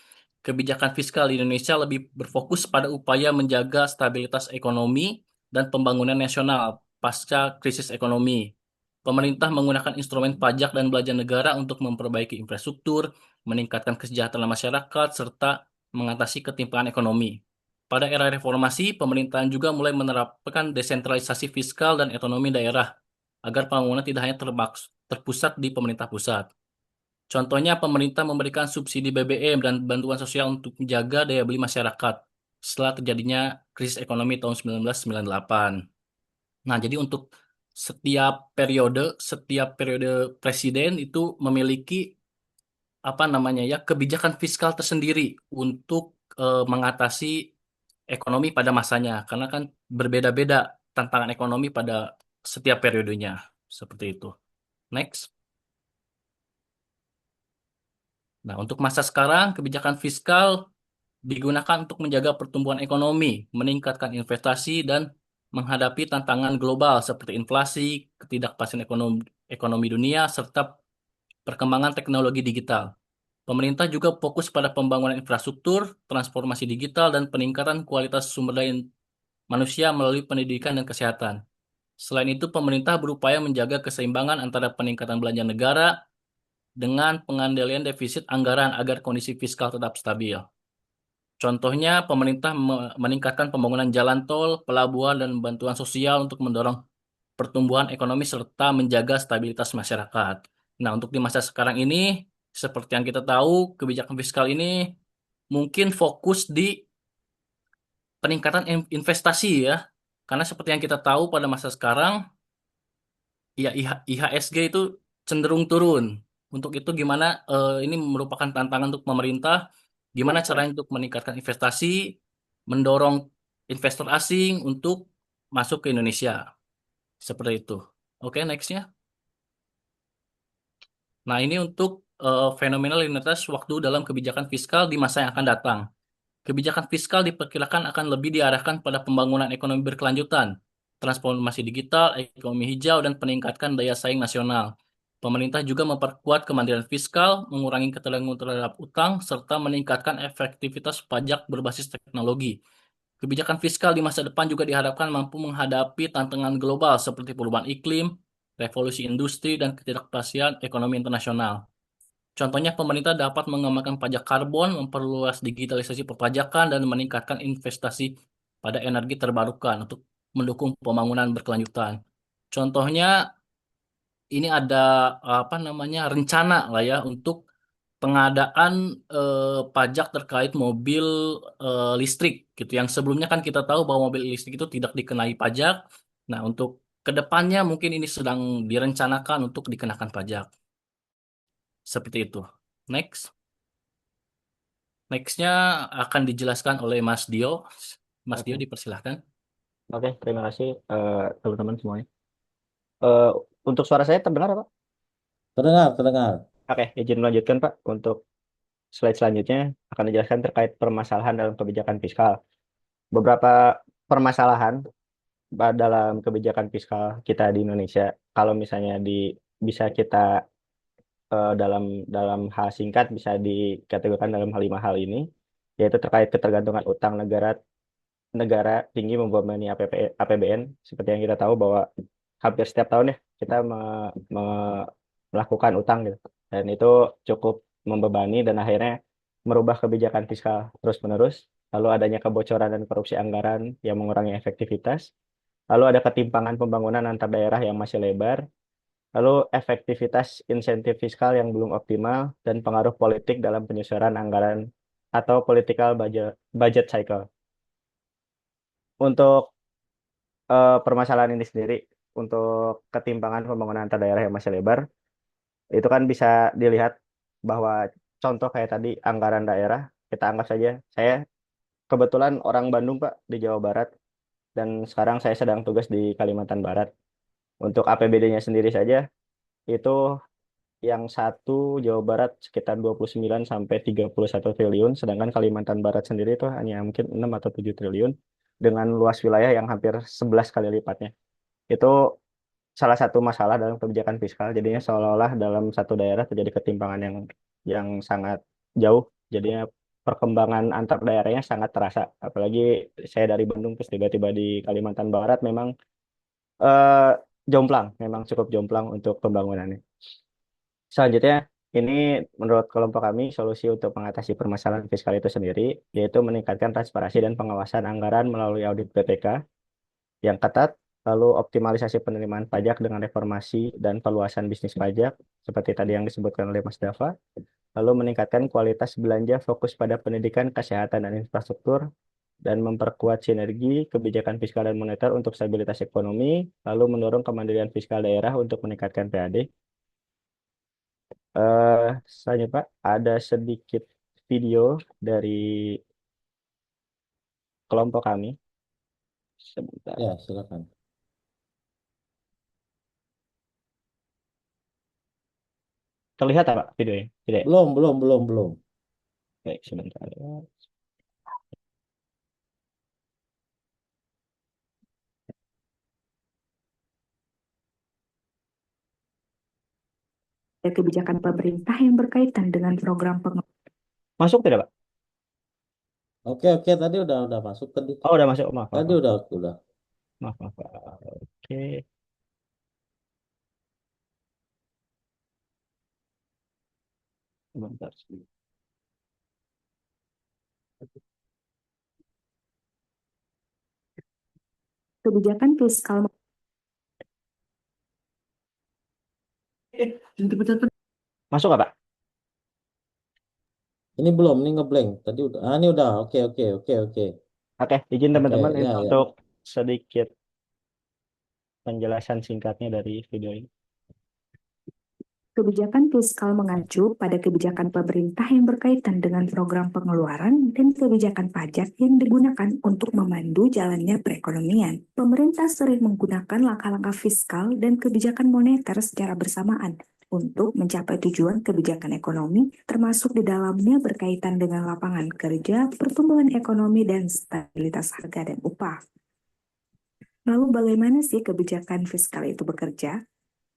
kebijakan fiskal di Indonesia lebih berfokus pada upaya menjaga stabilitas ekonomi dan pembangunan nasional pasca krisis ekonomi. Pemerintah menggunakan instrumen pajak dan belanja negara untuk memperbaiki infrastruktur, meningkatkan kesejahteraan masyarakat, serta mengatasi ketimpangan ekonomi. Pada era reformasi, pemerintahan juga mulai menerapkan desentralisasi fiskal dan otonomi daerah agar pembangunan tidak hanya terpusat di pemerintah pusat. Contohnya, pemerintah memberikan subsidi BBM dan bantuan sosial untuk menjaga daya beli masyarakat setelah terjadinya krisis ekonomi tahun 1998. Nah, jadi untuk setiap periode presiden itu memiliki apa namanya ya kebijakan fiskal tersendiri untuk mengatasi ekonomi pada masanya, karena kan berbeda-beda tantangan ekonomi pada setiap periodenya seperti itu. Next. Nah, untuk masa sekarang, kebijakan fiskal digunakan untuk menjaga pertumbuhan ekonomi, meningkatkan investasi, dan menghadapi tantangan global seperti inflasi, ketidakpastian ekonomi dunia, serta perkembangan teknologi digital. Pemerintah juga fokus pada pembangunan infrastruktur, transformasi digital, dan peningkatan kualitas sumber daya manusia melalui pendidikan dan kesehatan. Selain itu, pemerintah berupaya menjaga keseimbangan antara peningkatan belanja negara dengan pengendalian defisit anggaran agar kondisi fiskal tetap stabil. Contohnya, pemerintah meningkatkan pembangunan jalan tol, pelabuhan, dan bantuan sosial untuk mendorong pertumbuhan ekonomi serta menjaga stabilitas masyarakat. Nah, untuk di masa sekarang ini, seperti yang kita tahu, kebijakan fiskal ini mungkin fokus di peningkatan investasi ya. Karena seperti yang kita tahu pada masa sekarang, ya IHSG itu cenderung turun. Untuk itu gimana ini merupakan tantangan untuk pemerintah, gimana caranya untuk meningkatkan investasi, mendorong investor asing untuk masuk ke Indonesia. Seperti itu. Oke, nextnya. Nah, ini untuk fenomena linearitas waktu dalam kebijakan fiskal di masa yang akan datang. Kebijakan fiskal diperkirakan akan lebih diarahkan pada pembangunan ekonomi berkelanjutan, transformasi digital, ekonomi hijau, dan peningkatkan daya saing nasional. Pemerintah juga memperkuat kemandirian fiskal, mengurangi ketergantungan terhadap utang, serta meningkatkan efektivitas pajak berbasis teknologi. Kebijakan fiskal di masa depan juga diharapkan mampu menghadapi tantangan global seperti perubahan iklim, revolusi industri, dan ketidakpastian ekonomi internasional. Contohnya, pemerintah dapat mengembangkan pajak karbon, memperluas digitalisasi perpajakan, dan meningkatkan investasi pada energi terbarukan untuk mendukung pembangunan berkelanjutan. Contohnya, ini ada apa namanya rencana lah ya untuk pengadaan pajak terkait mobil listrik gitu. Yang sebelumnya kan kita tahu bahwa mobil listrik itu tidak dikenai pajak. Nah, untuk kedepannya mungkin ini sedang direncanakan untuk dikenakan pajak. Seperti itu. Next. Nextnya akan dijelaskan oleh Mas Dio. Mas Dio Oke, dipersilahkan. Oke, terima kasih teman-teman semuanya. Eh, untuk suara saya terdengar, Pak? Terdengar, terdengar. Oke, izin melanjutkan, Pak. Untuk slide selanjutnya akan dijelaskan terkait permasalahan dalam kebijakan fiskal. Beberapa permasalahan dalam kebijakan fiskal kita di Indonesia, kalau misalnya bisa kita dalam dalam hal singkat bisa dikategorikan dalam 5 hal ini, yaitu terkait ketergantungan utang negara negara tinggi membebani APBN, seperti yang kita tahu bahwa hampir setiap tahun ya kita melakukan utang gitu, dan itu cukup membebani dan akhirnya merubah kebijakan fiskal terus-menerus. Lalu adanya kebocoran dan korupsi anggaran yang mengurangi efektivitas. Lalu ada ketimpangan pembangunan antar daerah yang masih lebar. Lalu efektivitas insentif fiskal yang belum optimal dan pengaruh politik dalam penyusunan anggaran atau political budget cycle. Untuk permasalahan ini sendiri, untuk ketimpangan pembangunan antar daerah yang masih lebar, itu kan bisa dilihat bahwa contoh kayak tadi anggaran daerah, kita anggap saja saya kebetulan orang Bandung Pak, di Jawa Barat, dan sekarang saya sedang tugas di Kalimantan Barat. Untuk APBD-nya sendiri saja itu yang satu Jawa Barat sekitar 29 sampai 31 triliun, sedangkan Kalimantan Barat sendiri itu hanya mungkin 6 atau 7 triliun dengan luas wilayah yang hampir 11 kali lipatnya. Itu salah satu masalah dalam kebijakan fiskal. Jadinya seolah-olah dalam satu daerah terjadi ketimpangan yang sangat jauh. Jadinya perkembangan antar daerahnya sangat terasa. Apalagi saya dari Bandung terus tiba-tiba di Kalimantan Barat memang eh, jomplang, memang cukup jomplang untuk pembangunannya. Selanjutnya, ini menurut kelompok kami solusi untuk mengatasi permasalahan fiskal itu sendiri, yaitu meningkatkan transparansi dan pengawasan anggaran melalui audit BPK yang ketat, lalu optimalisasi penerimaan pajak dengan reformasi dan perluasan bisnis pajak, seperti tadi yang disebutkan oleh Mas Dava, lalu meningkatkan kualitas belanja fokus pada pendidikan, kesehatan, dan infrastruktur, dan memperkuat sinergi kebijakan fiskal dan moneter untuk stabilitas ekonomi, lalu mendorong kemandirian fiskal daerah untuk meningkatkan PAD. Selanjutnya Pak, ada sedikit video dari kelompok kami. Sebentar. Ya, silakan. Terlihat tak Pak videonya? Tidak. Belum. Baik, sebentar. Ada kebijakan pemerintah yang berkaitan dengan program pengembangan. Masuk tidak Pak? Oke, tadi udah masuk tadi. Oh, udah masuk. Maaf. Tadi udah. Maaf Pak. Oke. Sebentar. Kebijakan fiskal Masuk nggak Pak? Ini belum, ini ngeblank. Tadi udah. Ini udah. Oke. Oke, izin teman-teman ya. untuk sedikit penjelasan singkatnya dari video ini. Kebijakan fiskal mengacu pada kebijakan pemerintah yang berkaitan dengan program pengeluaran dan kebijakan pajak yang digunakan untuk memandu jalannya perekonomian. Pemerintah sering menggunakan langkah-langkah fiskal dan kebijakan moneter secara bersamaan untuk mencapai tujuan kebijakan ekonomi, termasuk di dalamnya berkaitan dengan lapangan kerja, pertumbuhan ekonomi, dan stabilitas harga dan upah. Lalu bagaimana sih kebijakan fiskal itu bekerja?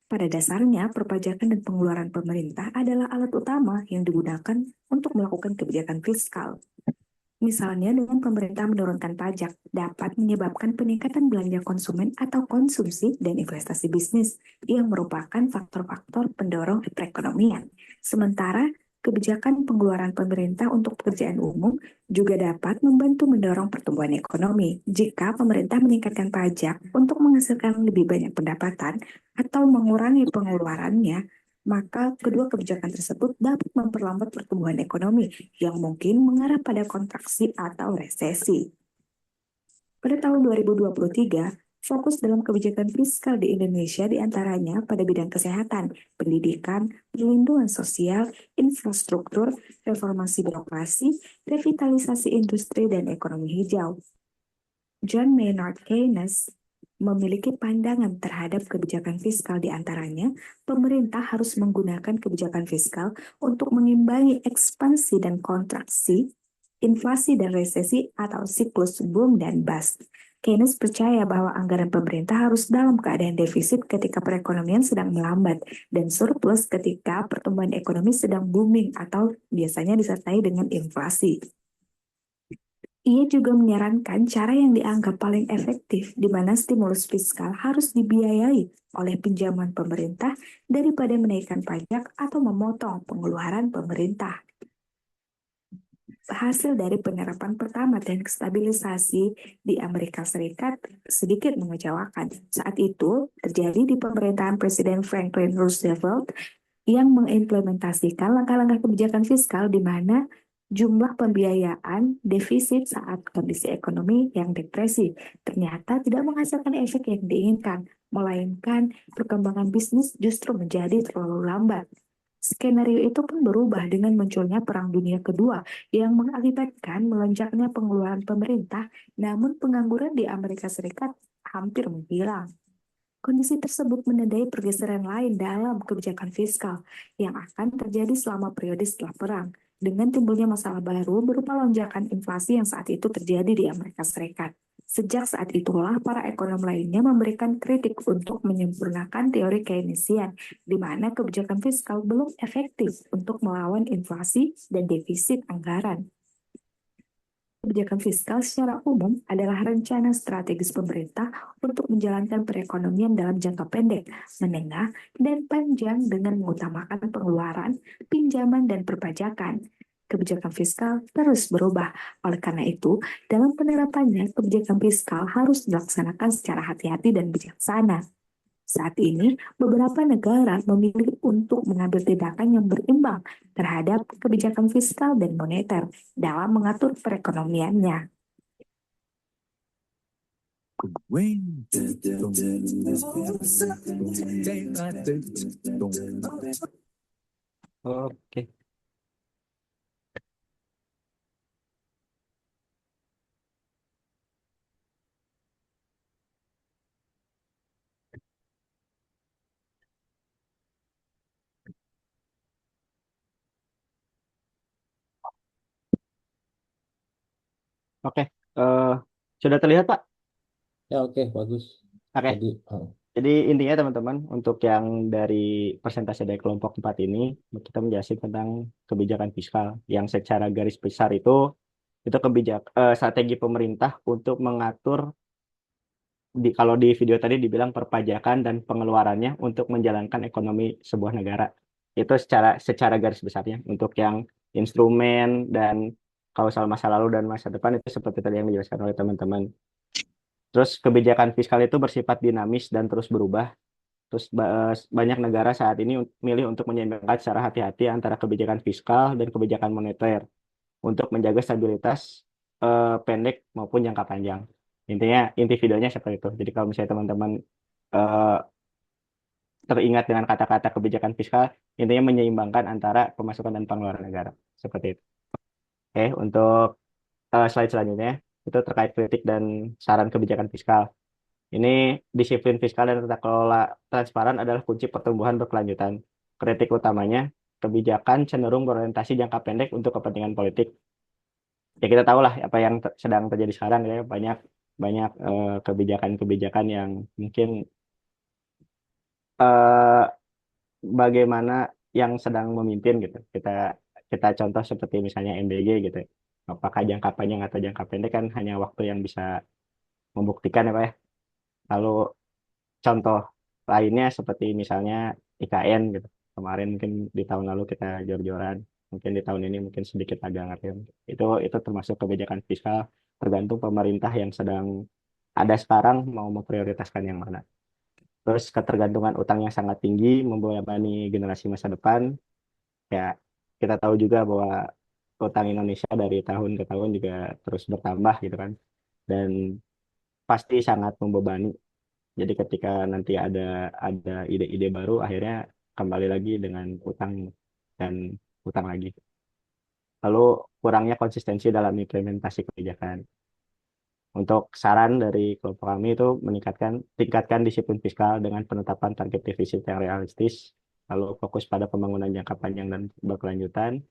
Pada dasarnya, perpajakan dan pengeluaran pemerintah adalah alat utama yang digunakan untuk melakukan kebijakan fiskal. Misalnya, dengan pemerintah menurunkan pajak dapat menyebabkan peningkatan belanja konsumen atau konsumsi dan investasi bisnis yang merupakan faktor-faktor pendorong perekonomian. Sementara, kebijakan pengeluaran pemerintah untuk pekerjaan umum juga dapat membantu mendorong pertumbuhan ekonomi. Jika pemerintah meningkatkan pajak untuk menghasilkan lebih banyak pendapatan atau mengurangi pengeluarannya, maka kedua kebijakan tersebut dapat memperlambat pertumbuhan ekonomi yang mungkin mengarah pada kontraksi atau resesi. Pada tahun 2023, fokus dalam kebijakan fiskal di Indonesia diantaranya pada bidang kesehatan, pendidikan, perlindungan sosial, infrastruktur, reformasi birokrasi, revitalisasi industri, dan ekonomi hijau. John Maynard Keynes memiliki pandangan terhadap kebijakan fiskal di antaranya, pemerintah harus menggunakan kebijakan fiskal untuk mengimbangi ekspansi dan kontraksi, inflasi dan resesi atau siklus boom dan bust. Keynes percaya bahwa anggaran pemerintah harus dalam keadaan defisit ketika perekonomian sedang melambat dan surplus ketika pertumbuhan ekonomi sedang booming atau biasanya disertai dengan inflasi. Ia juga menyarankan cara yang dianggap paling efektif di mana stimulus fiskal harus dibiayai oleh pinjaman pemerintah daripada menaikkan pajak atau memotong pengeluaran pemerintah. Hasil dari penerapan pertama teknik stabilisasi di Amerika Serikat sedikit mengecewakan. Saat itu terjadi di pemerintahan Presiden Franklin Roosevelt yang mengimplementasikan langkah-langkah kebijakan fiskal di mana jumlah pembiayaan defisit saat kondisi ekonomi yang depresi ternyata tidak menghasilkan efek yang diinginkan, melainkan perkembangan bisnis justru menjadi terlalu lambat. Skenario itu pun berubah dengan munculnya Perang Dunia Kedua yang mengakibatkan melonjaknya pengeluaran pemerintah, namun pengangguran di Amerika Serikat hampir menghilang. Kondisi tersebut menandai pergeseran lain dalam kebijakan fiskal yang akan terjadi selama periode setelah perang, dengan timbulnya masalah baru berupa lonjakan inflasi yang saat itu terjadi di Amerika Serikat. Sejak saat itulah para ekonom lainnya memberikan kritik untuk menyempurnakan teori Keynesian, di mana kebijakan fiskal belum efektif untuk melawan inflasi dan defisit anggaran. Kebijakan fiskal secara umum adalah rencana strategis pemerintah untuk menjalankan perekonomian dalam jangka pendek, menengah, dan panjang dengan mengutamakan pengeluaran, pinjaman, dan perpajakan. Kebijakan fiskal terus berubah. Oleh karena itu, dalam penerapannya, kebijakan fiskal harus dilaksanakan secara hati-hati dan bijaksana. Saat ini, beberapa negara memilih untuk mengambil tindakan yang berimbang terhadap kebijakan fiskal dan moneter dalam mengatur perekonomiannya. Oke. Oke. Eh, sudah terlihat, Pak? Ya, oke, bagus. Oke. Jadi, Jadi intinya teman-teman, untuk yang dari persentase dari kelompok 4 ini, kita menjelaskan tentang kebijakan fiskal yang secara garis besar itu strategi pemerintah untuk mengatur kalau di video tadi dibilang perpajakan dan pengeluarannya untuk menjalankan ekonomi sebuah negara. Itu secara garis besarnya. Untuk yang instrumen dan kausal masa lalu dan masa depan itu seperti tadi yang dijelaskan oleh teman-teman. Terus kebijakan fiskal itu bersifat dinamis dan terus berubah. Terus banyak negara saat ini milih untuk menyeimbangkan secara hati-hati antara kebijakan fiskal dan kebijakan moneter untuk menjaga stabilitas pendek maupun jangka panjang. Intinya, inti videonya seperti itu. Jadi kalau misalnya teman-teman eh, teringat dengan kata-kata kebijakan fiskal, intinya menyeimbangkan antara pemasukan dan pengeluaran negara. Seperti itu. Oke, untuk slide selanjutnya, itu terkait kritik dan saran kebijakan fiskal. Ini disiplin fiskal dan tata kelola transparan adalah kunci pertumbuhan berkelanjutan. Kritik utamanya, kebijakan cenderung berorientasi jangka pendek untuk kepentingan politik. Ya kita tahu lah apa yang sedang terjadi sekarang ya, banyak banyak kebijakan-kebijakan yang mungkin eh, bagaimana yang sedang memimpin gitu. Kita kita contoh seperti misalnya MBG gitu. Apakah jangka panjang atau jangka pendek kan hanya waktu yang bisa membuktikan ya Pak ya. Lalu contoh lainnya seperti misalnya IKN gitu. Kemarin mungkin di tahun lalu kita jor-joran, mungkin di tahun ini mungkin sedikit agak ngerem. Itu termasuk kebijakan fiskal tergantung pemerintah yang sedang ada sekarang mau memprioritaskan yang mana. Terus ketergantungan utang yang sangat tinggi membebani generasi masa depan. Ya, kita tahu juga bahwa utang Indonesia dari tahun ke tahun juga terus bertambah gitu kan. Dan pasti sangat membebani. Jadi ketika nanti ada ide-ide baru, akhirnya kembali lagi dengan utang dan utang lagi. Lalu kurangnya konsistensi dalam implementasi kebijakan. Untuk saran dari kelompok kami itu tingkatkan disiplin fiskal dengan penetapan target defisit yang realistis, lalu fokus pada pembangunan jangka panjang dan berkelanjutan,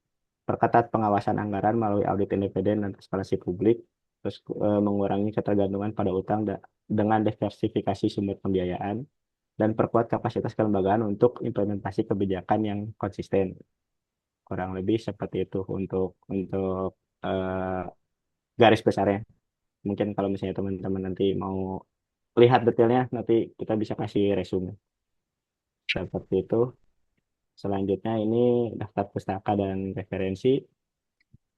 perketat pengawasan anggaran melalui audit independen dan transparansi publik, terus mengurangi ketergantungan pada utang dengan diversifikasi sumber pembiayaan, dan perkuat kapasitas kelembagaan untuk implementasi kebijakan yang konsisten. Kurang lebih seperti itu untuk garis besarnya. Mungkin kalau misalnya teman-teman nanti mau lihat detailnya, nanti kita bisa kasih resume. Seperti itu. Selanjutnya ini daftar pustaka dan referensi.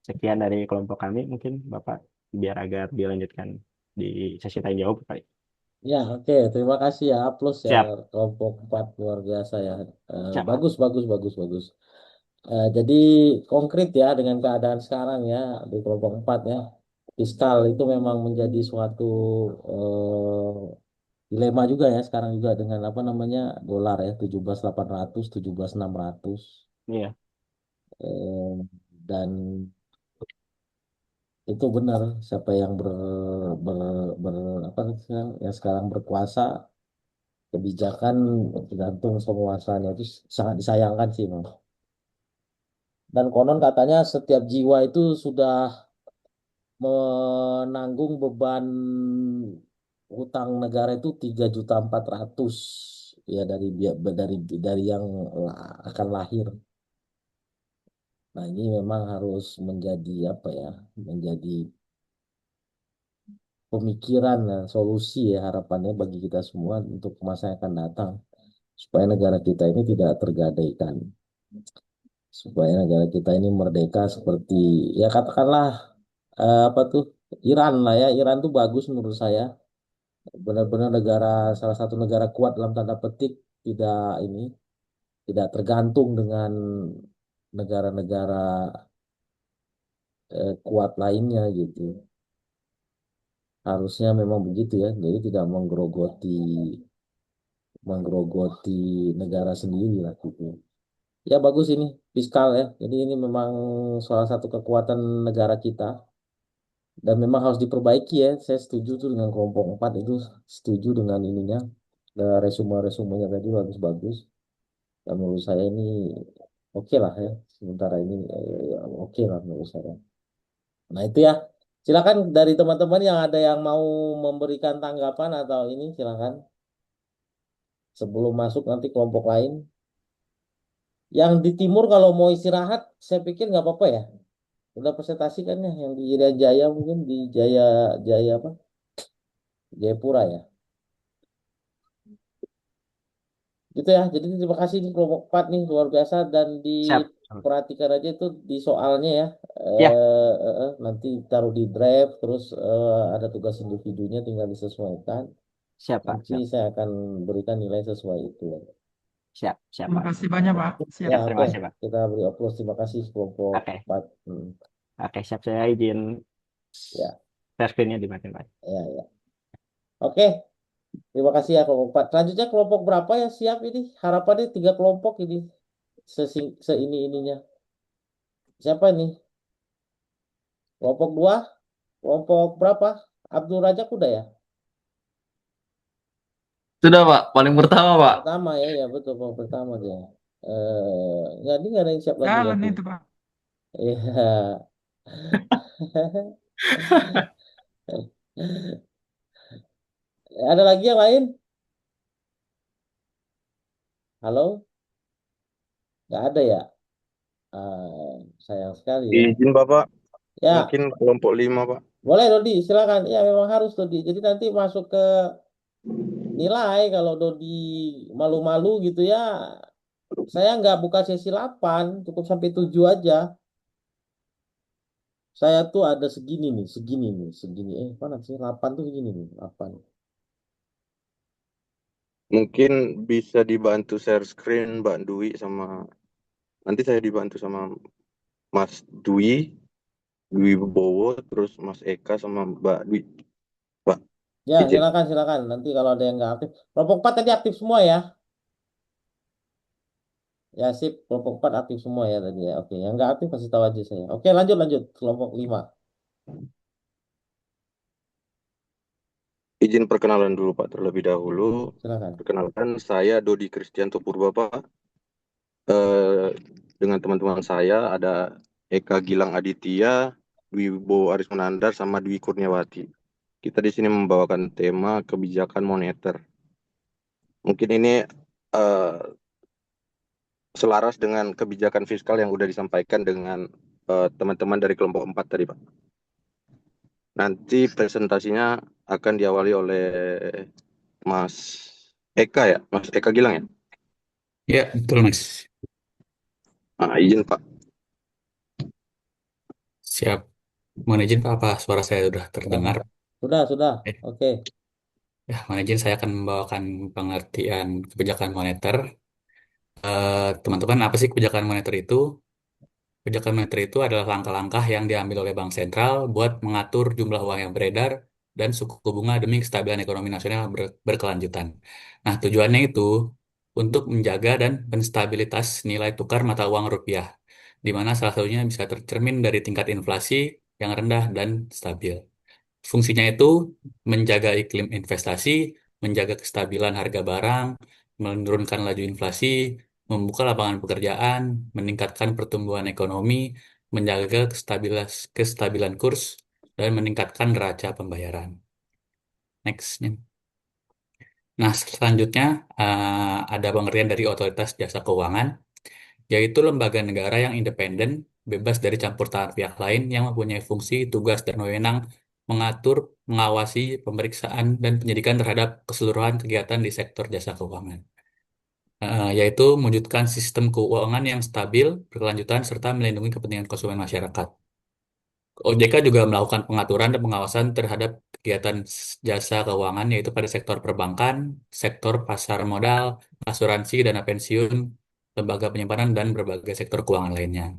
Sekian dari kelompok kami, mungkin Bapak, biar agar dilanjutkan di sesi tanya jawab, Pak. Ya, oke. Terima kasih ya, plus ya, Siap, kelompok 4 luar biasa ya. siap, Pak. Bagus, bagus, bagus, bagus. Jadi konkret ya dengan keadaan sekarang ya di kelompok 4 ya. Fiskal itu memang menjadi suatu dilema juga ya sekarang juga dengan apa namanya dolar ya 17.800 17.600 Iya, eh, dan itu benar siapa yang ber, ber apa yang sekarang berkuasa kebijakan tergantung penguasanya itu sangat disayangkan sih Mas. Dan konon katanya setiap jiwa itu sudah menanggung beban hutang negara itu 3.400.000 ya dari yang akan lahir. Nah, ini memang harus menjadi apa ya? Menjadi pemikiran dan solusi ya harapannya bagi kita semua untuk masa yang akan datang supaya negara kita ini tidak tergadaikan. Supaya negara kita ini merdeka seperti ya katakanlah apa tuh Iran lah ya. Iran tuh bagus menurut saya. Benar-benar negara salah satu negara kuat dalam tanda petik tidak ini tidak tergantung dengan negara-negara kuat lainnya gitu. Harusnya memang begitu ya. Jadi tidak menggerogoti negara sendiri lah gitu. Ya bagus ini fiskal ya. Jadi ini memang salah satu kekuatan negara kita dan memang harus diperbaiki ya. Saya setuju tuh dengan kelompok 4 itu setuju dengan ininya. Resume-resumenya tadi bagus-bagus. Dan menurut saya ini oke lah ya. Sementara ini oke lah menurut saya. Nah itu ya. Silakan dari teman-teman yang ada yang mau memberikan tanggapan atau ini silakan sebelum masuk nanti kelompok lain. Yang di timur kalau mau istirahat, saya pikir nggak apa-apa ya. Udah presentasi kan ya, yang di Irian Jaya mungkin di Jaya Jaya apa? Jayapura ya. Gitu ya. Jadi terima kasih nih kelompok 4 nih luar biasa dan siap. diperhatikan aja itu di soalnya ya. Ya, Nanti taruh di drive terus ada tugas individunya tinggal disesuaikan. siap, Pak. Nanti Siap, saya akan berikan nilai sesuai itu. siap, siap, Terima Pak. kasih banyak, Pak. Siap. Ya, Siap, terima oke. kasih, Pak. Kita beri aplaus. Terima kasih kelompok Oke, 4. Hmm. oke, siap. Saya izin Ya, share screen-nya dimatiin, Pak. ya, ya. Oke. Terima kasih ya kelompok 4. Selanjutnya kelompok berapa ya siap ini? Harapannya 3 kelompok ini. Seini-ininya. Siapa nih? Kelompok 2? Kelompok berapa? Abdul Razak udah ya? Sudah Pak, paling pertama Pak. Pertama ya, ya betul kelompok pertama dia. Nggak, ini nggak ada yang siap lagi Jalan berarti. itu, Pak. Iya. Ada lagi yang lain? Halo? Nggak ada ya? Sayang sekali ya. Izin Bapak, Ya, mungkin kelompok 5 Pak. boleh Dodi, silakan. Ya, memang harus Dodi. Jadi nanti masuk ke nilai kalau Dodi malu-malu gitu ya. Saya nggak buka sesi 8, cukup sampai 7 aja. Saya tuh ada segini nih, segini nih, segini. Mana sih? 8 tuh segini nih, 8. Mungkin bisa dibantu share screen Mbak Dwi sama nanti saya dibantu sama Mas Dwi Bowo, terus Mas Eka sama Mbak Dwi. Pak, Ya, izin. silakan, silakan. Nanti kalau ada yang nggak aktif. Kelompok 4 tadi aktif semua ya? Ya, sip. Kelompok 4 aktif semua ya tadi ya. Oke, yang nggak aktif kasih tahu aja saya. Oke, lanjut, lanjut. Kelompok 5. Izin perkenalan dulu Pak terlebih dahulu. Silakan. Perkenalkan saya Dodi Kristianto Purba Pak. Dengan teman-teman saya ada Eka Gilang Aditya, Dwi Bowo Aris Munandar, sama Dwi Kurniawati. Kita di sini membawakan tema kebijakan moneter. Mungkin ini eh, selaras dengan kebijakan fiskal yang sudah disampaikan dengan teman-teman dari kelompok 4 tadi, Pak. Nanti presentasinya akan diawali oleh Mas Eka ya, Mas Eka Gilang ya. Ya, betul Mas. Nah, izin Pak. Siap. Mohon izin Pak, apa suara saya sudah terdengar? Sudah. Eh, Oke. ya, mohon izin saya akan membawakan pengertian kebijakan moneter. Teman-teman, apa sih kebijakan moneter itu? Kebijakan moneter itu adalah langkah-langkah yang diambil oleh bank sentral buat mengatur jumlah uang yang beredar dan suku bunga demi kestabilan ekonomi nasional berkelanjutan. Nah, tujuannya itu untuk menjaga dan menstabilitas nilai tukar mata uang rupiah, di mana salah satunya bisa tercermin dari tingkat inflasi yang rendah dan stabil. Fungsinya itu menjaga iklim investasi, menjaga kestabilan harga barang, menurunkan laju inflasi, membuka lapangan pekerjaan, meningkatkan pertumbuhan ekonomi, menjaga kestabilan kurs, dan meningkatkan neraca pembayaran. Next. Nah, selanjutnya ada pengertian dari Otoritas Jasa Keuangan, yaitu lembaga negara yang independen, bebas dari campur tangan pihak lain yang mempunyai fungsi, tugas, dan wewenang mengatur, mengawasi, pemeriksaan, dan penyidikan terhadap keseluruhan kegiatan di sektor jasa keuangan. Yaitu mewujudkan sistem keuangan yang stabil, berkelanjutan, serta melindungi kepentingan konsumen masyarakat. OJK juga melakukan pengaturan dan pengawasan terhadap kegiatan jasa keuangan, yaitu pada sektor perbankan, sektor pasar modal, asuransi, dana pensiun, lembaga penyimpanan, dan berbagai sektor keuangan lainnya.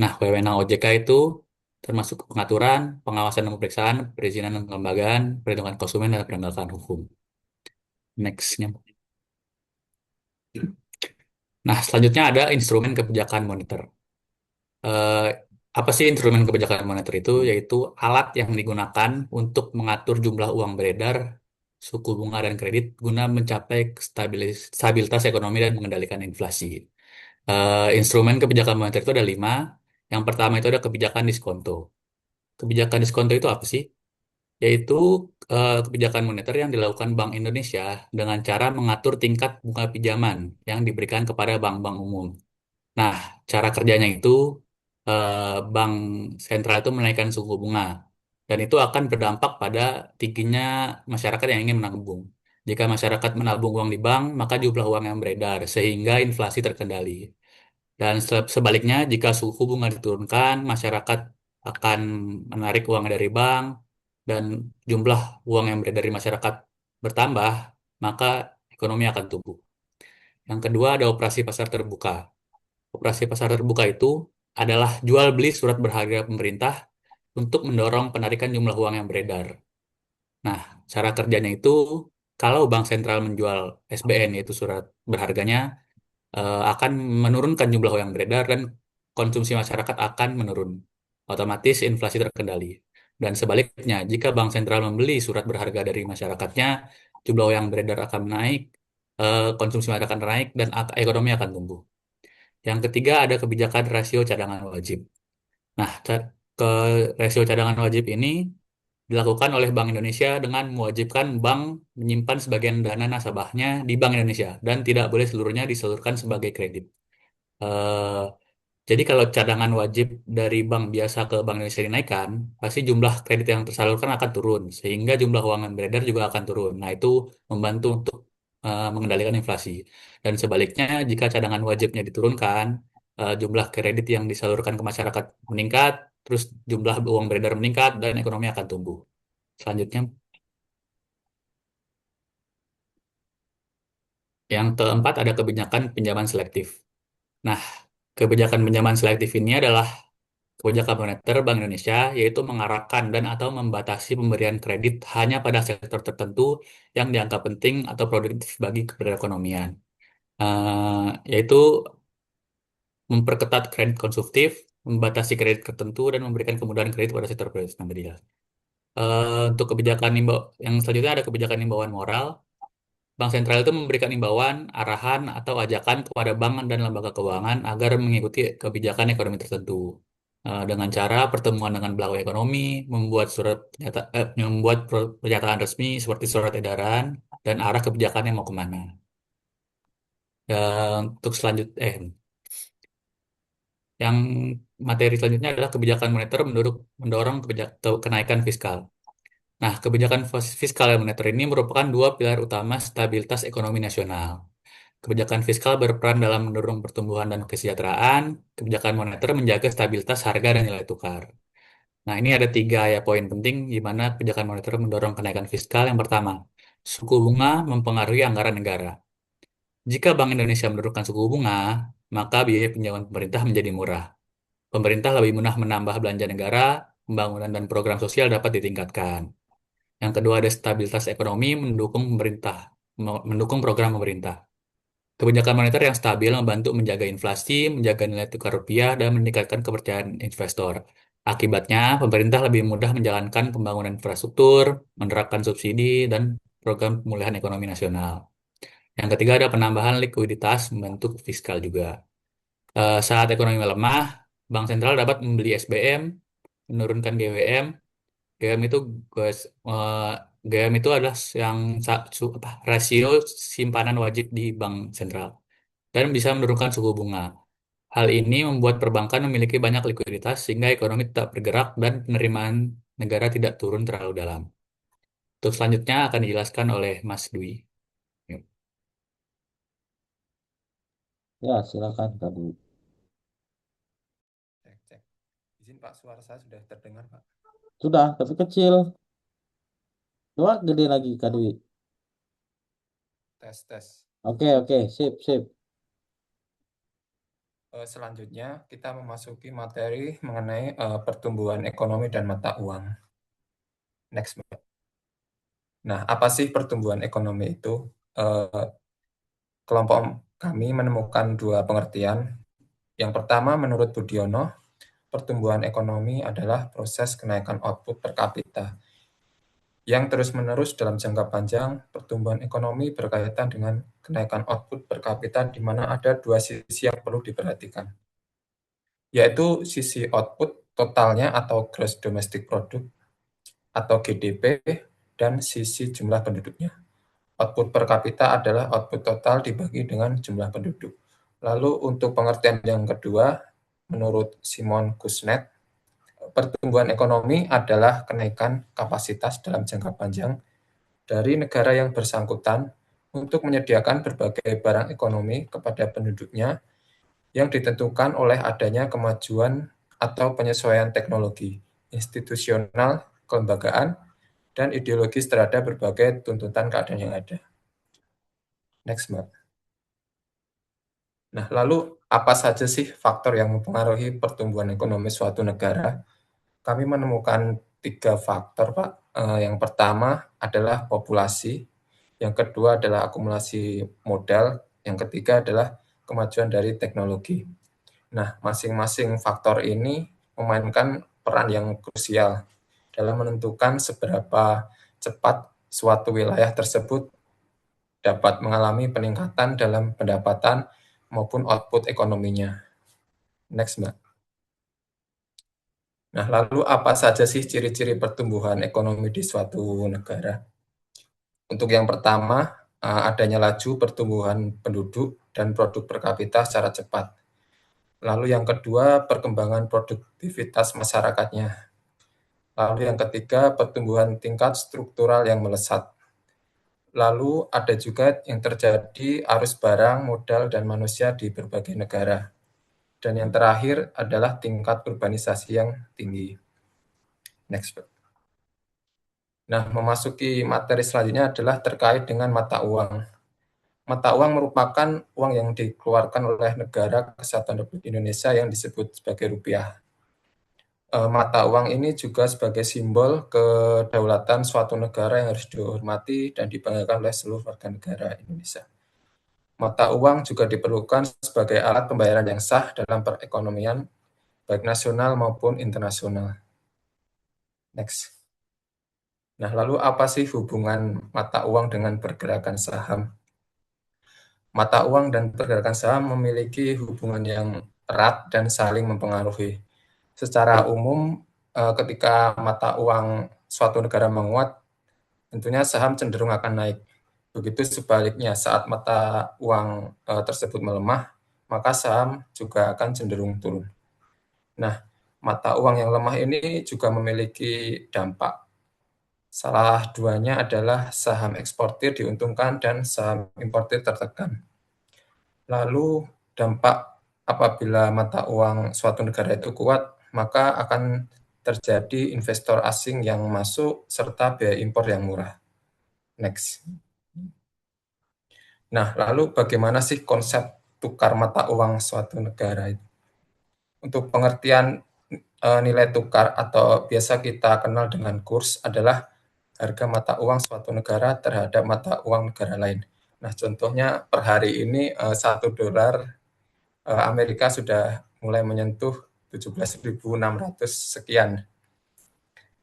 Nah, wewenang OJK itu termasuk pengaturan, pengawasan dan pemeriksaan, perizinan dan kelembagaan, perlindungan konsumen, dan penegakan hukum. Next-nya. Nah, selanjutnya ada instrumen kebijakan moneter. Eh, apa sih instrumen kebijakan moneter itu? Yaitu alat yang digunakan untuk mengatur jumlah uang beredar, suku bunga dan kredit guna mencapai stabilitas ekonomi dan mengendalikan inflasi. Instrumen kebijakan moneter itu ada 5. Yang pertama itu ada kebijakan diskonto. Kebijakan diskonto itu apa sih? Yaitu kebijakan moneter yang dilakukan Bank Indonesia dengan cara mengatur tingkat bunga pinjaman yang diberikan kepada bank-bank umum. Nah, cara kerjanya itu bank sentral itu menaikkan suku bunga dan itu akan berdampak pada tingginya masyarakat yang ingin menabung. Jika masyarakat menabung uang di bank, maka jumlah uang yang beredar sehingga inflasi terkendali. Dan sebaliknya, jika suku bunga diturunkan, masyarakat akan menarik uang dari bank dan jumlah uang yang beredar di masyarakat bertambah, maka ekonomi akan tumbuh. Yang kedua ada operasi pasar terbuka. Operasi pasar terbuka itu adalah jual beli surat berharga pemerintah untuk mendorong penarikan jumlah uang yang beredar. Nah, cara kerjanya itu kalau bank sentral menjual SBN yaitu surat berharganya akan menurunkan jumlah uang yang beredar dan konsumsi masyarakat akan menurun. Otomatis inflasi terkendali. Dan sebaliknya, jika bank sentral membeli surat berharga dari masyarakatnya, jumlah uang yang beredar akan naik, konsumsi masyarakat akan naik, dan ekonomi akan tumbuh. Yang ketiga ada kebijakan rasio cadangan wajib. Nah, ke rasio cadangan wajib ini dilakukan oleh Bank Indonesia dengan mewajibkan bank menyimpan sebagian dana nasabahnya di Bank Indonesia dan tidak boleh seluruhnya disalurkan sebagai kredit. Eh, jadi kalau cadangan wajib dari bank biasa ke Bank Indonesia dinaikkan, pasti jumlah kredit yang tersalurkan akan turun, sehingga jumlah uang yang beredar juga akan turun. Nah, itu membantu untuk mengendalikan inflasi. Dan sebaliknya, jika cadangan wajibnya diturunkan, jumlah kredit yang disalurkan ke masyarakat meningkat, terus jumlah uang beredar meningkat, dan ekonomi akan tumbuh. Selanjutnya, yang keempat ada kebijakan pinjaman selektif. Nah, kebijakan pinjaman selektif ini adalah kebijakan moneter Bank Indonesia, yaitu mengarahkan dan atau membatasi pemberian kredit hanya pada sektor tertentu yang dianggap penting atau produktif bagi perekonomian. Yaitu memperketat kredit konsumtif, membatasi kredit tertentu, dan memberikan kemudahan kredit pada sektor produktif yang tadi ya. Untuk kebijakan yang selanjutnya ada kebijakan himbauan moral. Bank sentral itu memberikan himbauan, arahan, atau ajakan kepada bank dan lembaga keuangan agar mengikuti kebijakan ekonomi tertentu. Dengan cara pertemuan dengan pelaku ekonomi, membuat pernyataan resmi seperti surat edaran dan arah kebijakan yang mau kemana. Ya, untuk selanjutnya, Yang materi selanjutnya adalah kebijakan moneter mendorong kenaikan fiskal. Nah, kebijakan fiskal dan moneter ini merupakan dua pilar utama stabilitas ekonomi nasional. Kebijakan fiskal berperan dalam mendorong pertumbuhan dan kesejahteraan. Kebijakan moneter menjaga stabilitas harga dan nilai tukar. Nah, ini ada tiga ya poin penting di mana kebijakan moneter mendorong kenaikan fiskal. Yang pertama, suku bunga mempengaruhi anggaran negara. Jika Bank Indonesia menurunkan suku bunga, maka biaya pinjaman pemerintah menjadi murah. Pemerintah lebih mudah menambah belanja negara, pembangunan dan program sosial dapat ditingkatkan. Yang kedua ada stabilitas ekonomi mendukung program pemerintah. Kebijakan moneter yang stabil membantu menjaga inflasi, menjaga nilai tukar rupiah, dan meningkatkan kepercayaan investor. Akibatnya, pemerintah lebih mudah menjalankan pembangunan infrastruktur, menerapkan subsidi, dan program pemulihan ekonomi nasional. Yang ketiga ada penambahan likuiditas membantu fiskal juga. Saat ekonomi melemah, Bank Sentral dapat membeli SBM, menurunkan GWM. GWM itu guys, GWM itu adalah yang rasio simpanan wajib di Bank Sentral dan bisa menurunkan suku bunga. Hal ini membuat perbankan memiliki banyak likuiditas sehingga ekonomi tetap bergerak dan penerimaan negara tidak turun terlalu dalam. Untuk selanjutnya akan dijelaskan oleh Mas Dwi. Yuk. Ya, silakan tadi. Cek, cek. Izin Pak, suara saya sudah terdengar Pak. Sudah, tapi kecil. Coba gede lagi, Kak Dwi. Tes, tes. Oke, oke, sip, sip. Selanjutnya kita memasuki materi mengenai pertumbuhan ekonomi dan mata uang. Next, Mbak. Nah, apa sih pertumbuhan ekonomi itu? Kelompok kami menemukan dua pengertian. Yang pertama, menurut Budiono, pertumbuhan ekonomi adalah proses kenaikan output per kapita yang terus-menerus dalam jangka panjang. Pertumbuhan ekonomi berkaitan dengan kenaikan output per kapita di mana ada dua sisi yang perlu diperhatikan, yaitu sisi output totalnya atau Gross Domestic Product atau GDP dan sisi jumlah penduduknya. Output per kapita adalah output total dibagi dengan jumlah penduduk. Lalu untuk pengertian yang kedua, menurut Simon Kuznets, pertumbuhan ekonomi adalah kenaikan kapasitas dalam jangka panjang dari negara yang bersangkutan untuk menyediakan berbagai barang ekonomi kepada penduduknya yang ditentukan oleh adanya kemajuan atau penyesuaian teknologi, institusional, kelembagaan, dan ideologis terhadap berbagai tuntutan keadaan yang ada. Next, Mbak. Nah, lalu apa saja sih faktor yang mempengaruhi pertumbuhan ekonomi suatu negara? Kami menemukan 3 faktor, Pak. Yang pertama adalah populasi, yang kedua adalah akumulasi modal, yang ketiga adalah kemajuan dari teknologi. Nah, masing-masing faktor ini memainkan peran yang krusial dalam menentukan seberapa cepat suatu wilayah tersebut dapat mengalami peningkatan dalam pendapatan maupun output ekonominya. Next, Mbak. Nah, lalu apa saja sih ciri-ciri pertumbuhan ekonomi di suatu negara? Untuk yang pertama, adanya laju pertumbuhan penduduk dan produk per kapita secara cepat. Lalu yang kedua, perkembangan produktivitas masyarakatnya. Lalu yang ketiga, pertumbuhan tingkat struktural yang melesat. Lalu ada juga yang terjadi arus barang, modal, dan manusia di berbagai negara. Dan yang terakhir adalah tingkat urbanisasi yang tinggi. Next. Nah, memasuki materi selanjutnya adalah terkait dengan mata uang. Mata uang merupakan uang yang dikeluarkan oleh Negara Kesatuan Republik Indonesia yang disebut sebagai rupiah. Mata uang ini juga sebagai simbol kedaulatan suatu negara yang harus dihormati dan dibanggakan oleh seluruh warga negara Indonesia. Mata uang juga diperlukan sebagai alat pembayaran yang sah dalam perekonomian, baik nasional maupun internasional. Next. Nah, lalu apa sih hubungan mata uang dengan pergerakan saham? Mata uang dan pergerakan saham memiliki hubungan yang erat dan saling mempengaruhi. Secara umum, ketika mata uang suatu negara menguat, tentunya saham cenderung akan naik. Begitu sebaliknya, saat mata uang tersebut melemah, maka saham juga akan cenderung turun. Nah, mata uang yang lemah ini juga memiliki dampak. Salah duanya adalah saham eksportir diuntungkan dan saham importir tertekan. Lalu dampak apabila mata uang suatu negara itu kuat, maka akan terjadi investor asing yang masuk serta biaya impor yang murah. Next. Nah, lalu bagaimana sih konsep tukar mata uang suatu negara itu? Untuk pengertian nilai tukar atau biasa kita kenal dengan kurs adalah harga mata uang suatu negara terhadap mata uang negara lain. Nah, contohnya per hari ini $1 Amerika sudah mulai menyentuh 17.600 sekian.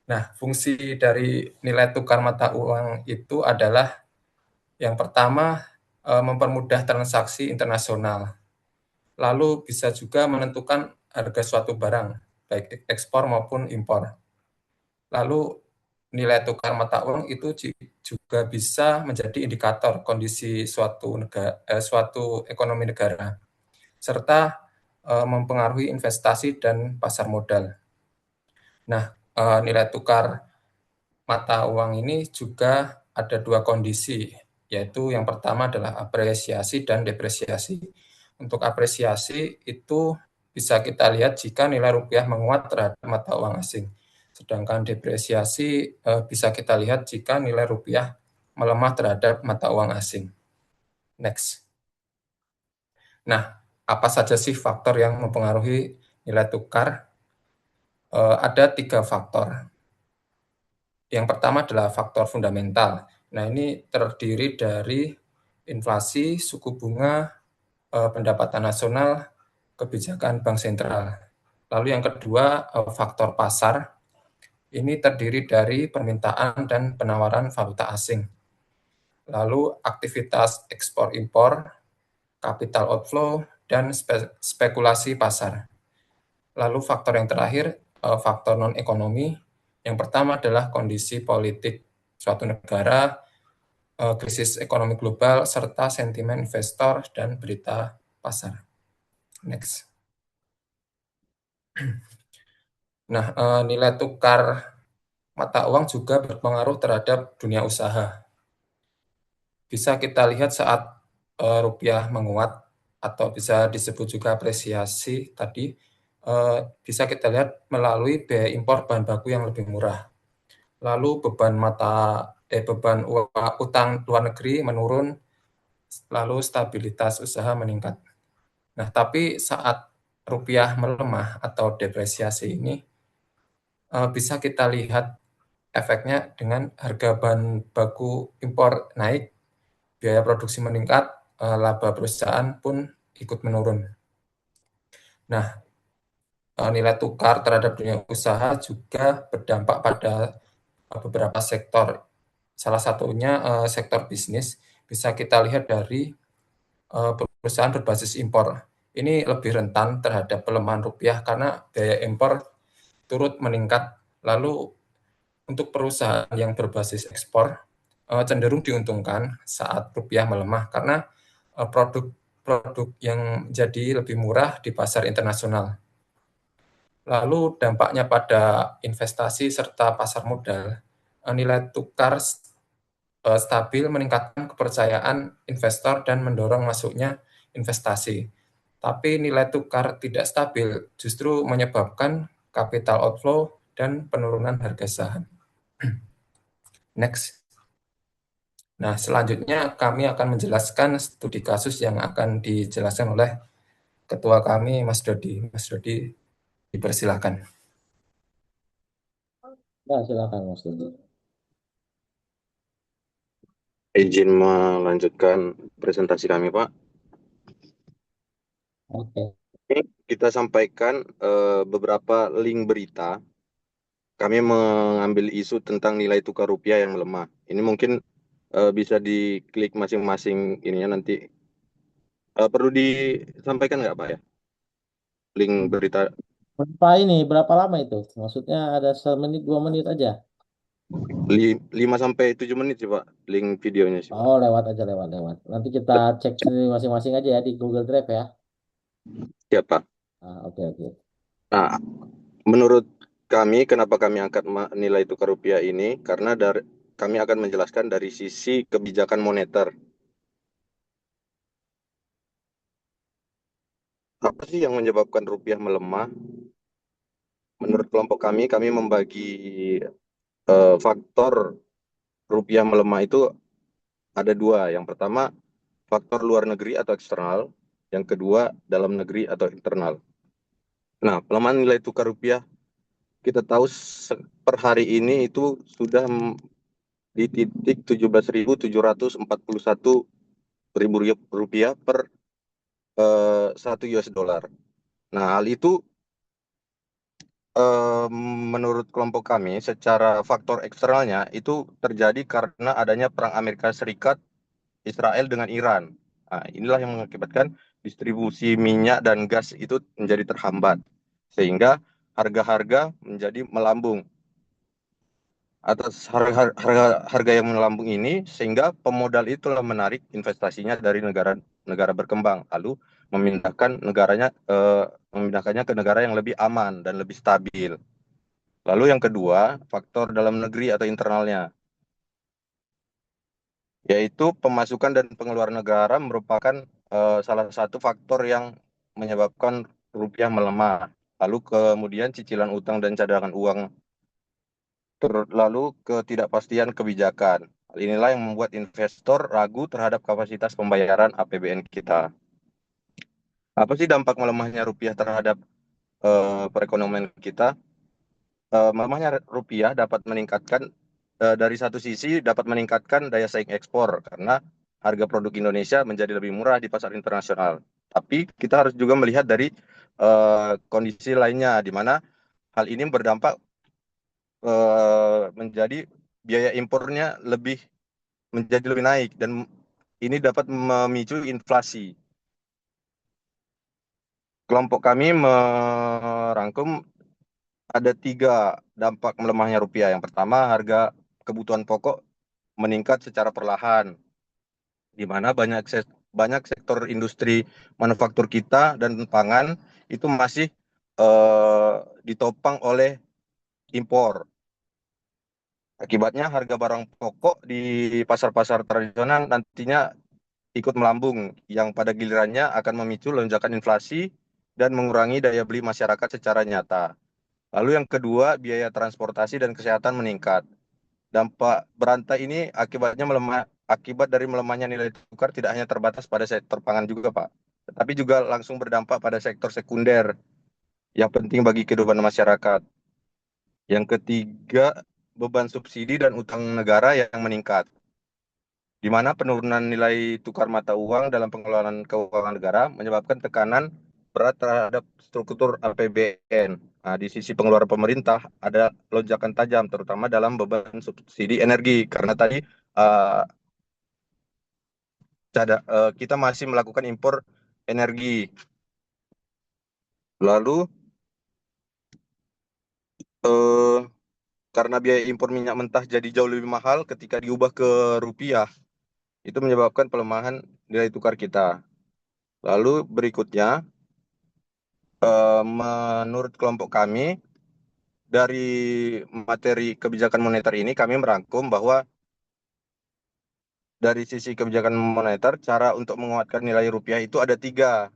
Nah, fungsi dari nilai tukar mata uang itu adalah yang pertama mempermudah transaksi internasional. Lalu bisa juga menentukan harga suatu barang, baik ekspor maupun impor. Lalu nilai tukar mata uang itu juga bisa menjadi indikator kondisi suatu ekonomi negara, serta mempengaruhi investasi dan pasar modal. Nah, nilai tukar mata uang ini juga ada dua kondisi, yaitu yang pertama adalah apresiasi dan depresiasi. Untuk apresiasi itu bisa kita lihat jika nilai rupiah menguat terhadap mata uang asing. Sedangkan depresiasi bisa kita lihat jika nilai rupiah melemah terhadap mata uang asing. Next. Nah, apa saja sih faktor yang mempengaruhi nilai tukar? Ada 3 faktor. Yang pertama adalah faktor fundamental. Nah, ini terdiri dari inflasi, suku bunga, pendapatan nasional, kebijakan bank sentral. Lalu yang kedua, faktor pasar. Ini terdiri dari permintaan dan penawaran valuta asing. Lalu aktivitas ekspor-impor, capital outflow, dan spekulasi pasar. Lalu faktor yang terakhir, faktor non-ekonomi. Yang pertama adalah kondisi politik suatu negara, krisis ekonomi global, serta sentimen investor dan berita pasar. Next. Nah, nilai tukar mata uang juga berpengaruh terhadap dunia usaha. Bisa kita lihat saat rupiah menguat atau bisa disebut juga apresiasi tadi, bisa kita lihat melalui biaya impor bahan baku yang lebih murah. Lalu beban utang luar negeri menurun, lalu stabilitas usaha meningkat. Nah, tapi saat rupiah melemah atau depresiasi ini, bisa kita lihat efeknya dengan harga bahan baku impor naik, biaya produksi meningkat, laba perusahaan pun ikut menurun. Nah, nilai tukar terhadap dunia usaha juga berdampak pada beberapa sektor. Salah satunya sektor bisnis, bisa kita lihat dari perusahaan berbasis impor. Ini lebih rentan terhadap pelemahan rupiah karena biaya impor turut meningkat. Lalu untuk perusahaan yang berbasis ekspor cenderung diuntungkan saat rupiah melemah karena produk yang jadi lebih murah di pasar internasional. Lalu dampaknya pada investasi serta pasar modal, nilai tukar stabil meningkatkan kepercayaan investor dan mendorong masuknya investasi. Tapi nilai tukar tidak stabil justru menyebabkan capital outflow dan penurunan harga saham. Next. Nah, selanjutnya kami akan menjelaskan studi kasus yang akan dijelaskan oleh ketua kami, Mas Dodi. Mas Dodi, dipersilakan. Ya, silakan Mas Dodi. Izin melanjutkan presentasi kami, Pak. Oke. Ini kita sampaikan beberapa link berita. Kami mengambil isu tentang nilai tukar rupiah yang melemah. Ini mungkin bisa diklik masing-masing ininya nanti. Perlu disampaikan nggak, Pak ya? Link berita Berapa lama itu? Maksudnya ada 1 menit, 2 menit aja? 5-7 menit sih, Pak. Link videonya sih, Pak. Oh, lewat aja, lewat. Nanti kita cek sendiri masing-masing aja ya di Google Drive ya. Ya, Pak. Oke. Nah, menurut kami, kenapa kami angkat nilai tukar rupiah ini? Karena kami akan menjelaskan dari sisi kebijakan moneter. Apa sih yang menyebabkan rupiah melemah? Menurut kelompok kami membagi faktor rupiah melemah itu ada dua. Yang pertama, faktor luar negeri atau eksternal. Yang kedua, dalam negeri atau internal. Nah, pelemahan nilai tukar rupiah kita tahu per hari ini itu sudah di titik 17.741 ribu rupiah per 1 US dollar. Nah, hal itu menurut kelompok kami secara faktor eksternalnya itu terjadi karena adanya perang Amerika Serikat Israel dengan Iran. Nah, inilah yang mengakibatkan distribusi minyak dan gas itu menjadi terhambat sehingga harga-harga menjadi melambung. Atas harga yang melambung ini sehingga pemodal itulah menarik investasinya dari negara berkembang lalu memindahkannya ke negara yang lebih aman dan lebih stabil. Lalu yang kedua, faktor dalam negeri atau internalnya, yaitu pemasukan dan pengeluaran negara merupakan salah satu faktor yang menyebabkan rupiah melemah. Lalu kemudian cicilan utang dan cadangan uang, lalu ketidakpastian kebijakan. Hal inilah yang membuat investor ragu terhadap kapasitas pembayaran APBN kita. Apa sih dampak melemahnya rupiah terhadap perekonomian kita? Melemahnya rupiah dapat meningkatkan dari satu sisi dapat meningkatkan daya saing ekspor karena harga produk Indonesia menjadi lebih murah di pasar internasional. Tapi kita harus juga melihat dari kondisi lainnya di mana hal ini berdampak menjadi biaya impornya menjadi lebih naik dan ini dapat memicu inflasi. Kelompok kami merangkum ada 3 dampak melemahnya rupiah. Yang pertama, harga kebutuhan pokok meningkat secara perlahan, di mana banyak sektor industri manufaktur kita dan pangan itu masih ditopang oleh impor. Akibatnya harga barang pokok di pasar-pasar tradisional nantinya ikut melambung, yang pada gilirannya akan memicu lonjakan inflasi dan mengurangi daya beli masyarakat secara nyata. Lalu yang kedua, biaya transportasi dan kesehatan meningkat. Dampak berantai ini akibat dari melemahnya nilai tukar tidak hanya terbatas pada sektor pangan juga, Pak, tetapi juga langsung berdampak pada sektor sekunder yang penting bagi kehidupan masyarakat. Yang ketiga, beban subsidi dan utang negara yang meningkat, di mana penurunan nilai tukar mata uang dalam pengelolaan keuangan negara menyebabkan tekanan berat terhadap struktur APBN. Nah, di sisi pengeluaran pemerintah ada lonjakan tajam, terutama dalam beban subsidi energi, karena tadi kita masih melakukan impor energi. Lalu karena biaya impor minyak mentah jadi jauh lebih mahal ketika diubah ke rupiah, itu menyebabkan pelemahan nilai tukar kita. Lalu berikutnya, menurut kelompok kami, dari materi kebijakan moneter ini kami merangkum bahwa dari sisi kebijakan moneter, cara untuk menguatkan nilai rupiah itu ada 3.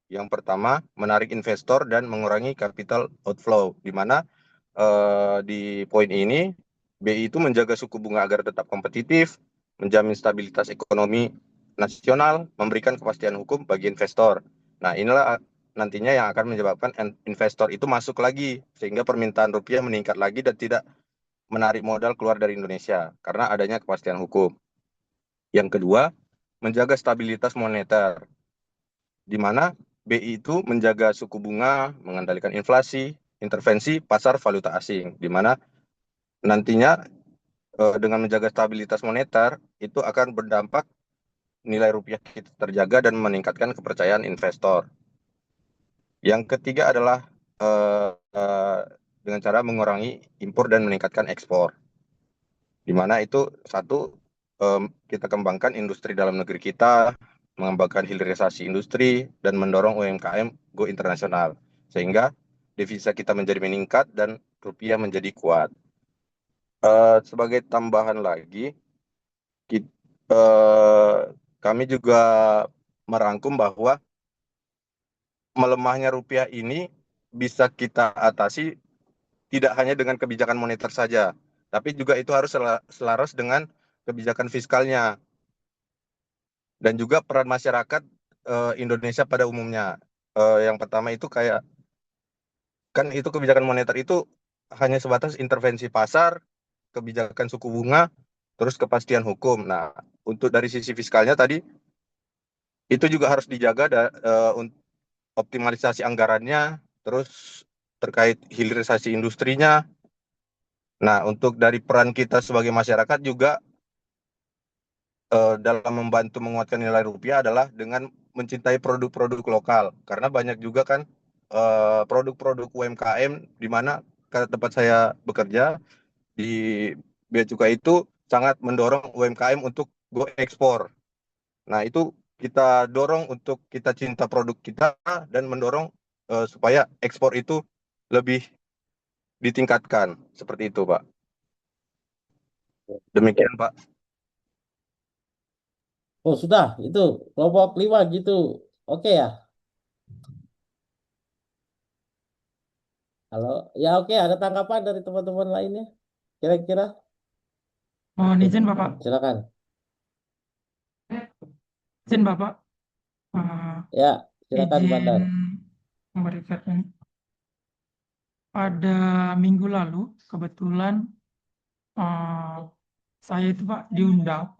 Yang pertama, menarik investor dan mengurangi capital outflow, di mana di poin ini BI itu menjaga suku bunga agar tetap kompetitif, menjamin stabilitas ekonomi nasional, memberikan kepastian hukum bagi investor. Nah, inilah nantinya yang akan menyebabkan investor itu masuk lagi sehingga permintaan rupiah meningkat lagi dan tidak menarik modal keluar dari Indonesia karena adanya kepastian hukum. Yang kedua, menjaga stabilitas moneter, di mana BI itu menjaga suku bunga, mengendalikan inflasi, intervensi pasar valuta asing, di mana nantinya dengan menjaga stabilitas moneter itu akan berdampak nilai rupiah kita terjaga dan meningkatkan kepercayaan investor. Yang ketiga adalah dengan cara mengurangi impor dan meningkatkan ekspor, di mana itu satu, kita kembangkan industri dalam negeri kita, mengembangkan hilirisasi industri dan mendorong UMKM go internasional, sehingga devisa kita menjadi meningkat dan rupiah menjadi kuat. Sebagai tambahan lagi, kami juga merangkum bahwa melemahnya rupiah ini bisa kita atasi tidak hanya dengan kebijakan moneter saja, tapi juga itu harus selaras dengan kebijakan fiskalnya dan juga peran masyarakat Indonesia pada umumnya. Yang pertama itu kan itu kebijakan moneter itu hanya sebatas intervensi pasar, kebijakan suku bunga, terus kepastian hukum. Nah, untuk dari sisi fiskalnya tadi itu juga harus dijaga optimalisasi anggarannya, terus terkait hilirisasi industrinya. Nah, untuk dari peran kita sebagai masyarakat juga dalam membantu menguatkan nilai rupiah adalah dengan mencintai produk-produk lokal. Karena banyak juga kan produk-produk UMKM di mana tempat saya bekerja di Bea Cukai itu sangat mendorong UMKM untuk go ekspor. Nah, itu kita dorong untuk kita cinta produk kita dan mendorong supaya ekspor itu lebih ditingkatkan. Seperti itu, Pak. Demikian, Pak. Oh, sudah, itu kelompok 5 gitu. Oke ya. Halo, ya oke, ada tanggapan dari teman-teman lainnya? Kira-kira? Mohon izin Bapak. Silakan. Izin Bapak. Eh, Ya, silakan izin Bandar. memberikan pada minggu lalu kebetulan saya itu Pak diundang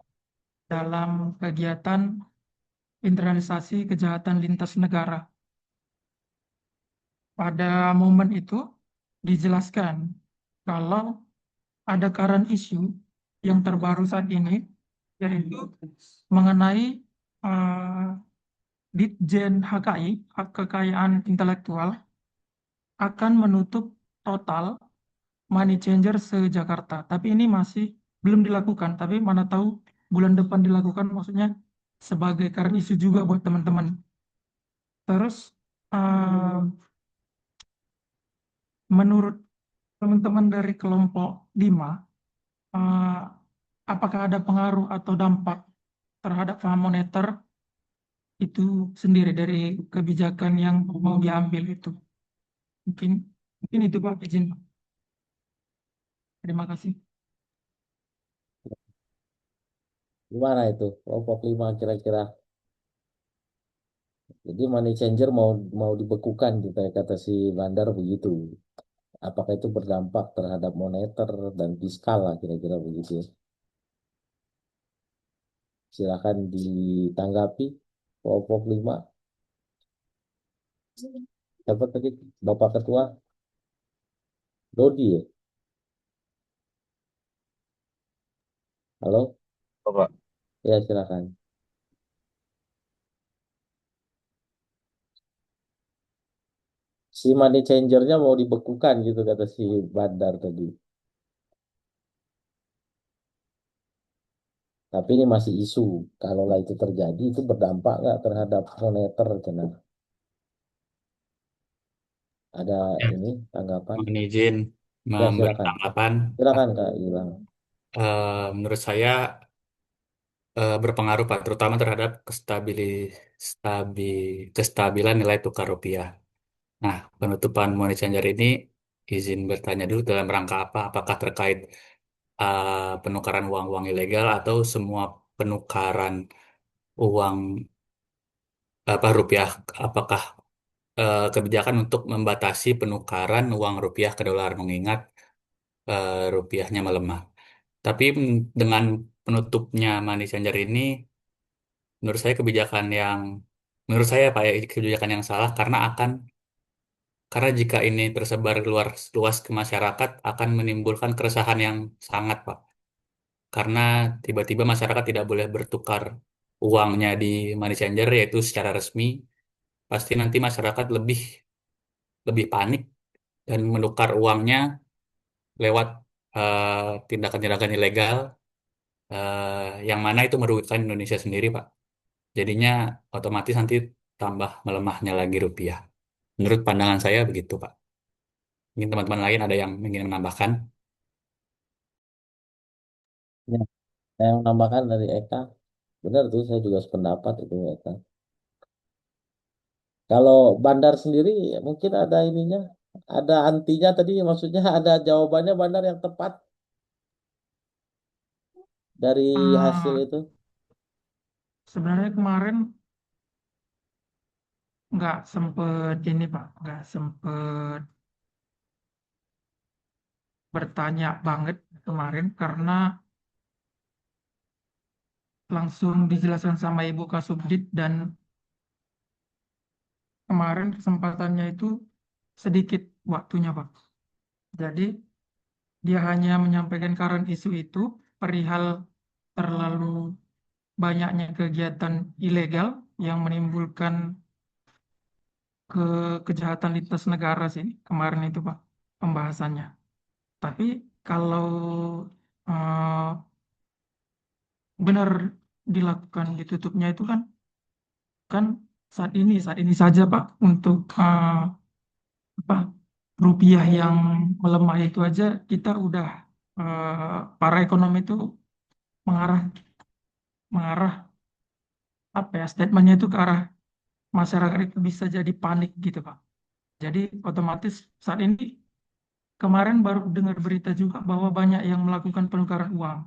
dalam kegiatan internalisasi kejahatan lintas negara. Pada momen itu dijelaskan kalau ada current issue yang terbaru saat ini, yaitu mengenai Ditjen HKI, Hak Kekayaan Intelektual, akan menutup total money changer se-Jakarta. Tapi ini masih belum dilakukan, tapi mana tahu bulan depan dilakukan, maksudnya sebagai current issue juga buat teman-teman. Terus menurut teman-teman dari kelompok 5, apakah ada pengaruh atau dampak terhadap paham moneter itu sendiri dari kebijakan yang mau diambil itu? Mungkin itu Pak, izin. Terima kasih. Gimana itu? Kelompok 5 kira-kira. Jadi money changer mau dibekukan gitu ya, kata si Bandar begitu. Apakah itu berdampak terhadap moneter dan fiskal lah kira-kira begitu ya. Silakan ditanggapi kelompok 5. Siapa tadi? Bapak Ketua? Dodi ya? Halo? Bapak. Ya, silakan. Si money changernya mau dibekukan gitu kata si Bandar tadi. Tapi ini masih isu. Kalaulah itu terjadi, itu berdampak nggak terhadap moneter? Kena. Ada Ya, ini tanggapan? mohon izin Ya, memberi silakan. tanggapan. Silakan Kak Ilham. Menurut saya berpengaruh Pak, terutama terhadap kestabilan nilai tukar rupiah. Nah, penutupan money changer ini izin bertanya dulu dalam rangka apa? Apakah terkait penukaran uang-uang ilegal atau semua penukaran uang apa rupiah? Apakah kebijakan untuk membatasi penukaran uang rupiah ke dolar mengingat rupiahnya melemah? Tapi dengan penutupnya money changer ini, menurut saya menurut saya Pak ya, kebijakan yang salah karena jika ini tersebar luas ke masyarakat akan menimbulkan keresahan yang sangat, Pak. Karena tiba-tiba masyarakat tidak boleh bertukar uangnya di money changer yaitu secara resmi, pasti nanti masyarakat lebih lebih panik dan menukar uangnya lewat tindakan-tindakan ilegal yang mana itu merugikan Indonesia sendiri, Pak. Jadinya otomatis nanti tambah melemahnya lagi rupiah. Menurut pandangan saya begitu, Pak. Mungkin teman-teman lain ada yang ingin menambahkan. Ya, saya menambahkan dari Eka, benar tuh saya juga sependapat itu Eka. Kalau Bandar sendiri mungkin ada ininya, ada antinya tadi, maksudnya ada jawabannya Bandar yang tepat dari hasil Ah, itu. sebenarnya kemarin nggak sempet ini Pak, nggak sempet bertanya banget kemarin karena langsung dijelaskan sama Ibu Kasubdit dan kemarin kesempatannya itu sedikit waktunya Pak. Jadi dia hanya menyampaikan current isu itu perihal terlalu banyaknya kegiatan ilegal yang menimbulkan kejahatan lintas negara sih kemarin itu Pak pembahasannya. Tapi kalau eh, benar dilakukan ditutupnya itu kan kan saat ini saja Pak untuk apa rupiah yang melemah itu aja kita udah para ekonomi itu mengarah mengarah apa ya statementnya itu ke arah masyarakat itu bisa jadi panik gitu Pak. Jadi otomatis saat ini kemarin baru dengar berita juga bahwa banyak yang melakukan penukaran uang.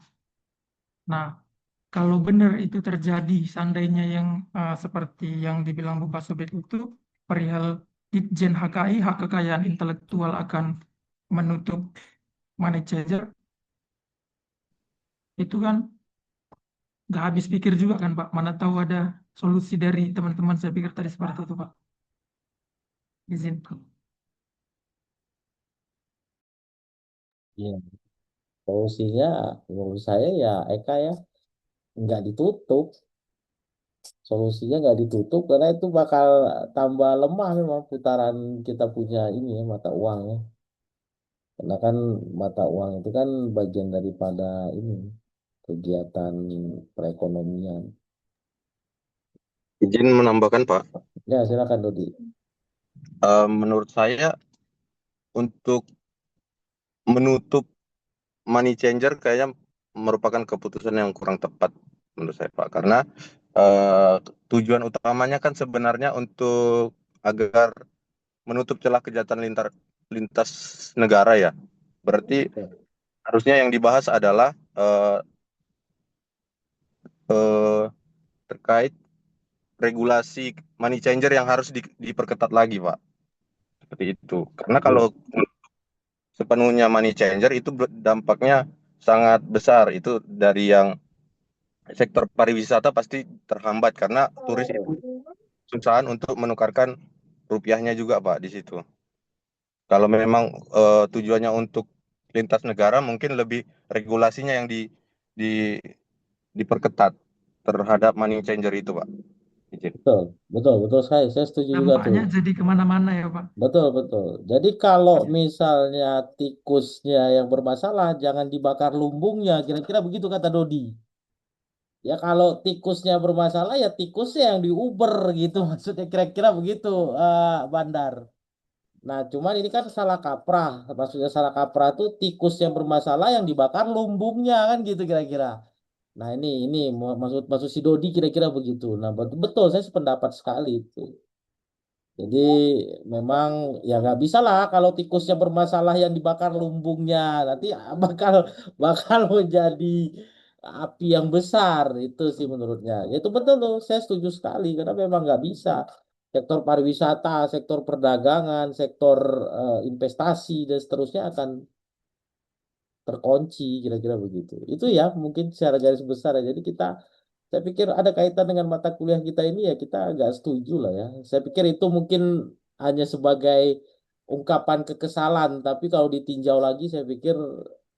Nah, kalau benar itu terjadi, seandainya yang seperti yang dibilang Bu Basobet itu perihal Ditjen HKI, hak kekayaan intelektual akan menutup money changer, itu kan nggak habis pikir juga kan Pak. Mana tahu ada solusi dari teman-teman saya pikir tadi seperti itu Pak. Izin. Iya, solusinya menurut saya ya Eka ya nggak ditutup. Solusinya nggak ditutup karena itu bakal tambah lemah memang putaran kita punya ini ya mata uang ya. Karena kan mata uang itu kan bagian daripada ini kegiatan perekonomian. Izin menambahkan Pak, Ya silakan Dodi. menurut saya untuk menutup money changer kayaknya merupakan keputusan yang kurang tepat menurut saya Pak, karena eh, tujuan utamanya kan sebenarnya untuk agar menutup celah kejahatan lintas negara ya. Berarti harusnya yang dibahas adalah eh, terkait regulasi money changer yang harus diperketat lagi Pak. Seperti itu. Karena kalau sepenuhnya money changer itu dampaknya sangat besar. Itu dari yang sektor pariwisata pasti terhambat karena turis itu kesusahan untuk menukarkan rupiahnya juga Pak di situ. Kalau memang tujuannya untuk lintas negara mungkin lebih regulasinya yang di diperketat terhadap money changer itu Pak. Izin. Betul, betul, betul saya setuju juga tuh. Dampaknya jadi kemana-mana ya Pak. Betul, betul. Jadi kalau misalnya tikusnya yang bermasalah, jangan dibakar lumbungnya. Kira-kira begitu kata Dodi. Ya kalau tikusnya bermasalah, ya tikusnya yang diuber gitu. Maksudnya kira-kira begitu, Bandar. Nah, cuman ini kan salah kaprah. Maksudnya salah kaprah tuh tikus yang bermasalah yang dibakar lumbungnya kan gitu kira-kira. Nah, ini maksud maksud si Dodi kira-kira begitu. Nah, betul, betul saya sependapat sekali itu. Jadi memang ya nggak bisa lah kalau tikusnya bermasalah yang dibakar lumbungnya nanti bakal bakal menjadi api yang besar itu sih menurutnya. Ya, itu betul loh, saya setuju sekali karena memang nggak bisa sektor pariwisata, sektor perdagangan, sektor investasi dan seterusnya akan terkunci kira-kira begitu. Itu ya mungkin secara garis besar ya. Jadi saya pikir ada kaitan dengan mata kuliah kita ini ya kita agak setuju lah ya. Saya pikir itu mungkin hanya sebagai ungkapan kekesalan, tapi kalau ditinjau lagi saya pikir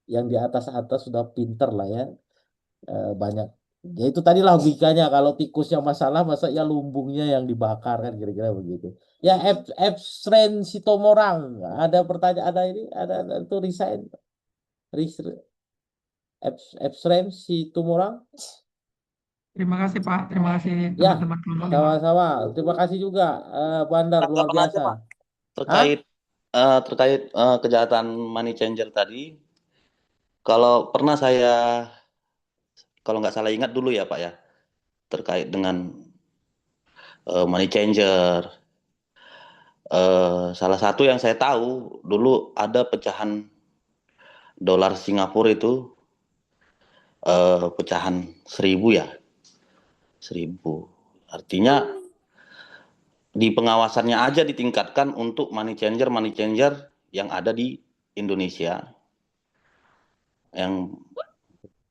yang di atas-atas sudah pinter lah ya. Banyak. Ya itu tadi logikanya kalau tikusnya masalah masa ya lumbungnya yang dibakar kan kira-kira begitu. Ya Epsren Sitomorang ada pertanyaan ada ini ada itu resign Epsren Sitomorang. Terima kasih Pak, terima kasih Ya, teman-teman kelompok 5. sama-sama. Terima kasih juga, Bandar, luar Tambah lagi biasa. Pak Hah? terkait terkait kejahatan money changer tadi, kalau pernah saya, kalau nggak salah ingat dulu ya Pak ya, terkait dengan money changer. Salah satu yang saya tahu dulu ada pecahan dolar Singapura itu pecahan 1.000 ya, 1.000. Artinya di pengawasannya aja ditingkatkan untuk money changer yang ada di Indonesia, yang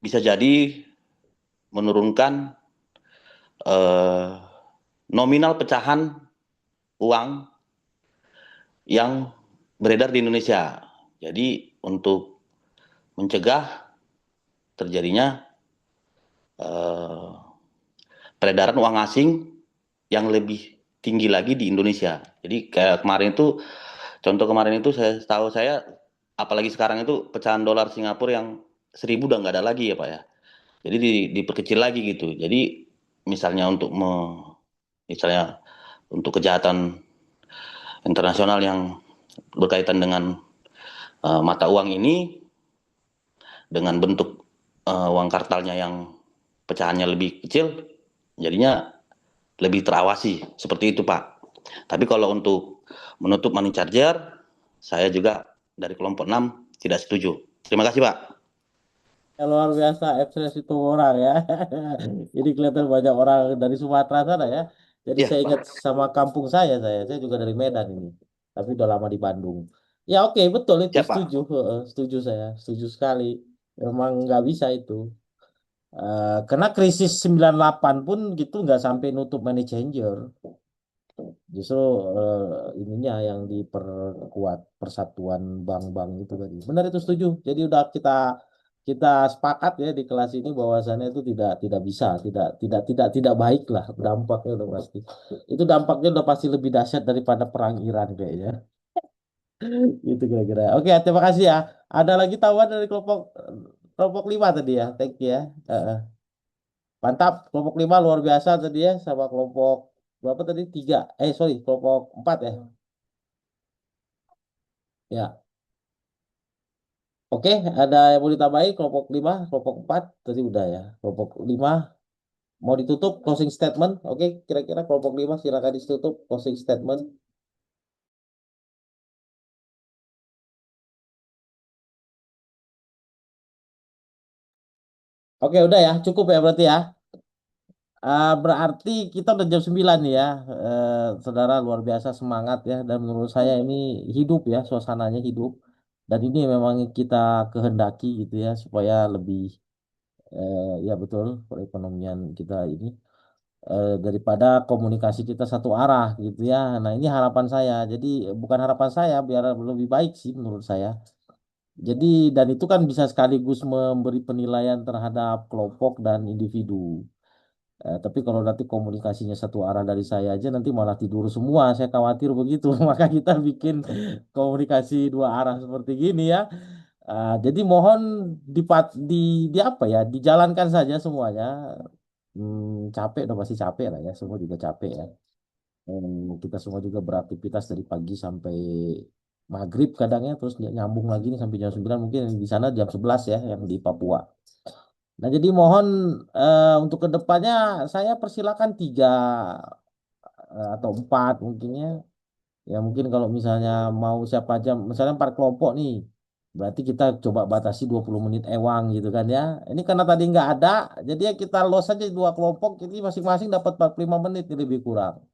bisa jadi menurunkan nominal pecahan uang yang beredar di Indonesia. Jadi untuk mencegah terjadinya peredaran uang asing yang lebih tinggi lagi di Indonesia. Jadi kayak kemarin itu, contoh kemarin itu tahu saya, apalagi sekarang itu pecahan dolar Singapura yang 1.000 udah nggak ada lagi ya Pak ya. Jadi diperkecil lagi gitu. Jadi misalnya misalnya untuk kejahatan internasional yang berkaitan dengan mata uang ini, dengan bentuk uang kartalnya yang pecahannya lebih kecil, jadinya lebih terawasi. Seperti itu Pak. Tapi kalau untuk menutup money changer, saya juga dari kelompok 6 tidak setuju. Terima kasih Pak. Ya, luar biasa, Epsilon itu orang ya. Jadi kelihatan banyak orang dari Sumatera sana ya. Jadi Ya saya Pak. ingat sama kampung saya juga dari Medan ini. Tapi udah lama di Bandung. Ya oke, betul itu, Siap Pak. setuju. Setuju saya, setuju sekali. Memang nggak bisa itu. Karena krisis 98 pun gitu nggak sampai nutup money changer. Justru ininya yang diperkuat persatuan bank-bank itu tadi. Benar itu, setuju. Jadi udah kita kita sepakat ya di kelas ini bahwasannya itu tidak bisa, tidak baik lah dampaknya udah pasti. Itu dampaknya udah pasti lebih dahsyat daripada perang Iran kayaknya. Itu kira-kira. Oke, terima kasih ya. Ada lagi tawaran dari kelompok 5 tadi ya. Thank you ya. Mantap, kelompok 5 luar biasa tadi ya, sama kelompok berapa tadi? 3. Sorry, kelompok 4 ya. Ya. Oke, ada yang mau ditambahin kelompok 5, kelompok 4 tadi udah ya. Kelompok 5 mau ditutup closing statement. Oke, kira-kira kelompok 5 silakan ditutup closing statement. Oke, udah ya, cukup ya berarti ya. Berarti kita udah jam 9 nih ya. Saudara luar biasa semangat ya, dan menurut saya ini hidup ya, suasananya hidup. Dan ini memang kita kehendaki gitu ya, supaya lebih ya betul perekonomian kita ini daripada komunikasi kita satu arah gitu ya. Nah, ini harapan saya. Jadi bukan harapan saya, biar lebih baik sih menurut saya. Jadi dan itu kan bisa sekaligus memberi penilaian terhadap kelompok dan individu. Tapi kalau nanti komunikasinya satu arah dari saya aja nanti malah tidur semua. Saya khawatir begitu. Maka kita bikin komunikasi dua arah seperti gini ya. Jadi mohon di di apa ya, dijalankan saja semuanya. Capek udah pasti capek lah ya, semua juga capek ya. Kita semua juga beraktivitas dari pagi sampai maghrib kadang ya, terus nyambung lagi nih sampai jam 9, mungkin di sana jam 11 ya yang di Papua. Nah, jadi mohon untuk kedepannya saya persilakan 3 atau 4 mungkinnya. Ya mungkin kalau misalnya mau siapa aja, misalnya 4 kelompok nih, berarti kita coba batasi 20 menit ewang gitu kan ya. Ini karena tadi nggak ada, jadi ya kita los aja 2 kelompok, jadi masing-masing dapat 45 menit ini lebih kurang.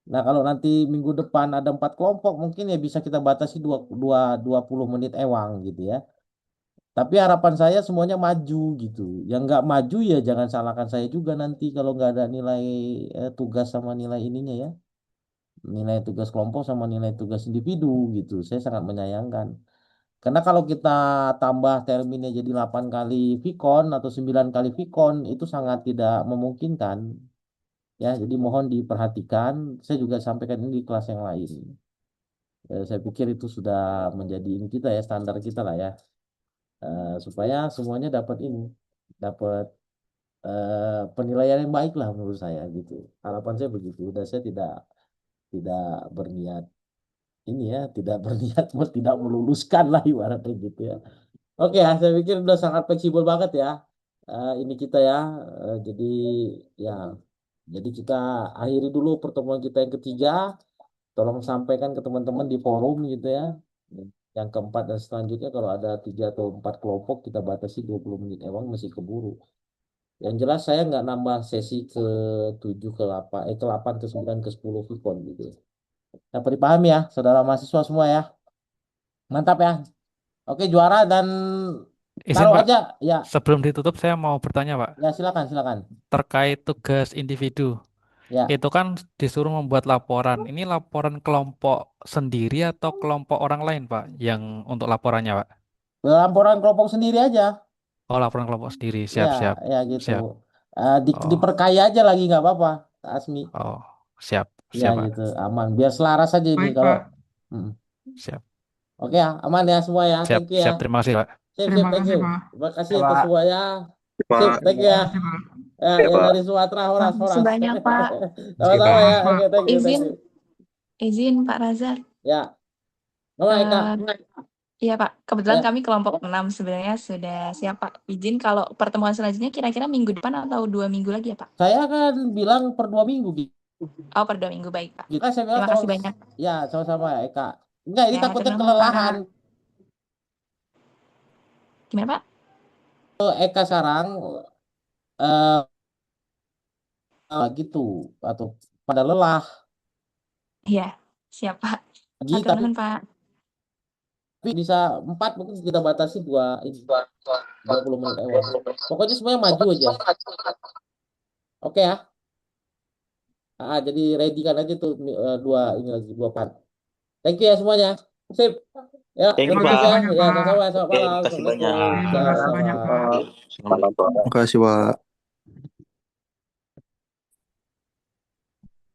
Nah, kalau nanti minggu depan ada 4 kelompok, mungkin ya bisa kita batasi 20 menit ewang gitu ya. Tapi harapan saya semuanya maju gitu. Yang nggak maju ya jangan salahkan saya juga nanti kalau nggak ada nilai tugas sama nilai ininya ya. Nilai tugas kelompok sama nilai tugas individu gitu. Saya sangat menyayangkan. Karena kalau kita tambah terminnya jadi 8 kali Vicon atau 9 kali Vicon itu sangat tidak memungkinkan. Ya, jadi mohon diperhatikan. Saya juga sampaikan ini di kelas yang lain. Saya pikir itu sudah menjadi ini kita ya, standar kita lah ya. Supaya semuanya dapat ini, dapat penilaian yang baik lah menurut saya gitu. Harapan saya begitu. Dan saya tidak tidak berniat ini ya, tidak berniat tidak meluluskan lah ibaratnya gitu ya. Oke ya, saya pikir udah sangat fleksibel banget ya. Ini kita ya. Jadi ya, jadi kita akhiri dulu pertemuan kita yang ketiga. Tolong sampaikan ke teman-teman di forum gitu ya. Yang keempat dan selanjutnya kalau ada 3 atau 4 kelompok kita batasi 20 menit. Emang masih keburu. Yang jelas saya nggak nambah sesi ke 7 ke 8, ke 8 ke 9 ke 10 Vicon gitu ya. Dapat dipahami ya, saudara mahasiswa semua ya. Mantap ya. Oke, juara dan Izin taruh Pak, aja ya. sebelum ditutup saya mau bertanya Pak, Ya silakan silakan. terkait tugas individu. Ya, Itu kan disuruh membuat laporan. Ini laporan kelompok sendiri atau kelompok orang lain Pak yang untuk laporannya Pak? laporan kelompok sendiri aja. Oh, laporan kelompok sendiri. Ya, Siap, siap. ya gitu. Siap. Oh, Diperkaya aja lagi nggak apa-apa, Kak Asmi. oh, siap. Ya Siap Pak. gitu, aman. Biar selaras aja ini Baik, kalau. Pak. Mm. Siap. Oke ya, aman ya semua ya. Siap, Thank you ya. siap. Terima kasih Pak. Sip, Terima thank kasih, you. Pak. Terima kasih Ya, atas Pak. semuanya. Pak. Sip, thank you Terima ya. kasih, Pak. Ya, Yang Pak. dari Sumatera, horas, Makasih horas. banyak, Pak. Sama-sama ya. Pak. Oke, thank you, thank Izin, you. izin Pak Razak. Ya, nama Eka. Iya Pak, kebetulan Ya. kami kelompok 6 sebenarnya sudah siap Pak. Izin kalau pertemuan selanjutnya kira-kira minggu depan atau 2 minggu lagi ya Pak? Saya akan bilang per 2 minggu gitu. Oh, per 2 minggu, baik Pak. Kita saya bilang Terima kasih banyak. Ya, sama-sama ya Eka. Enggak, ini Ya, takutnya hatur nuhun, kelelahan. Gimana Pak? Eka Sarang eh gitu atau pada lelah. Iya, siap Pak. Lagi, Hatur nuhun Pak. tapi bisa 4 mungkin kita batasi 20 menit lewat. Pokoknya semuanya maju aja. Oke ya. Jadi ready kan aja tuh ini lagi 2 part. Thank you ya semuanya. Sip. Ya, Thank you, terima kasih Pak. ya. Banyak, Ya, Pak. sama-sama. Selamat Oke, malam. makasih banyak. Assalamualaikum. Terima kasih banyak, Pak. Terima kasih, Pak.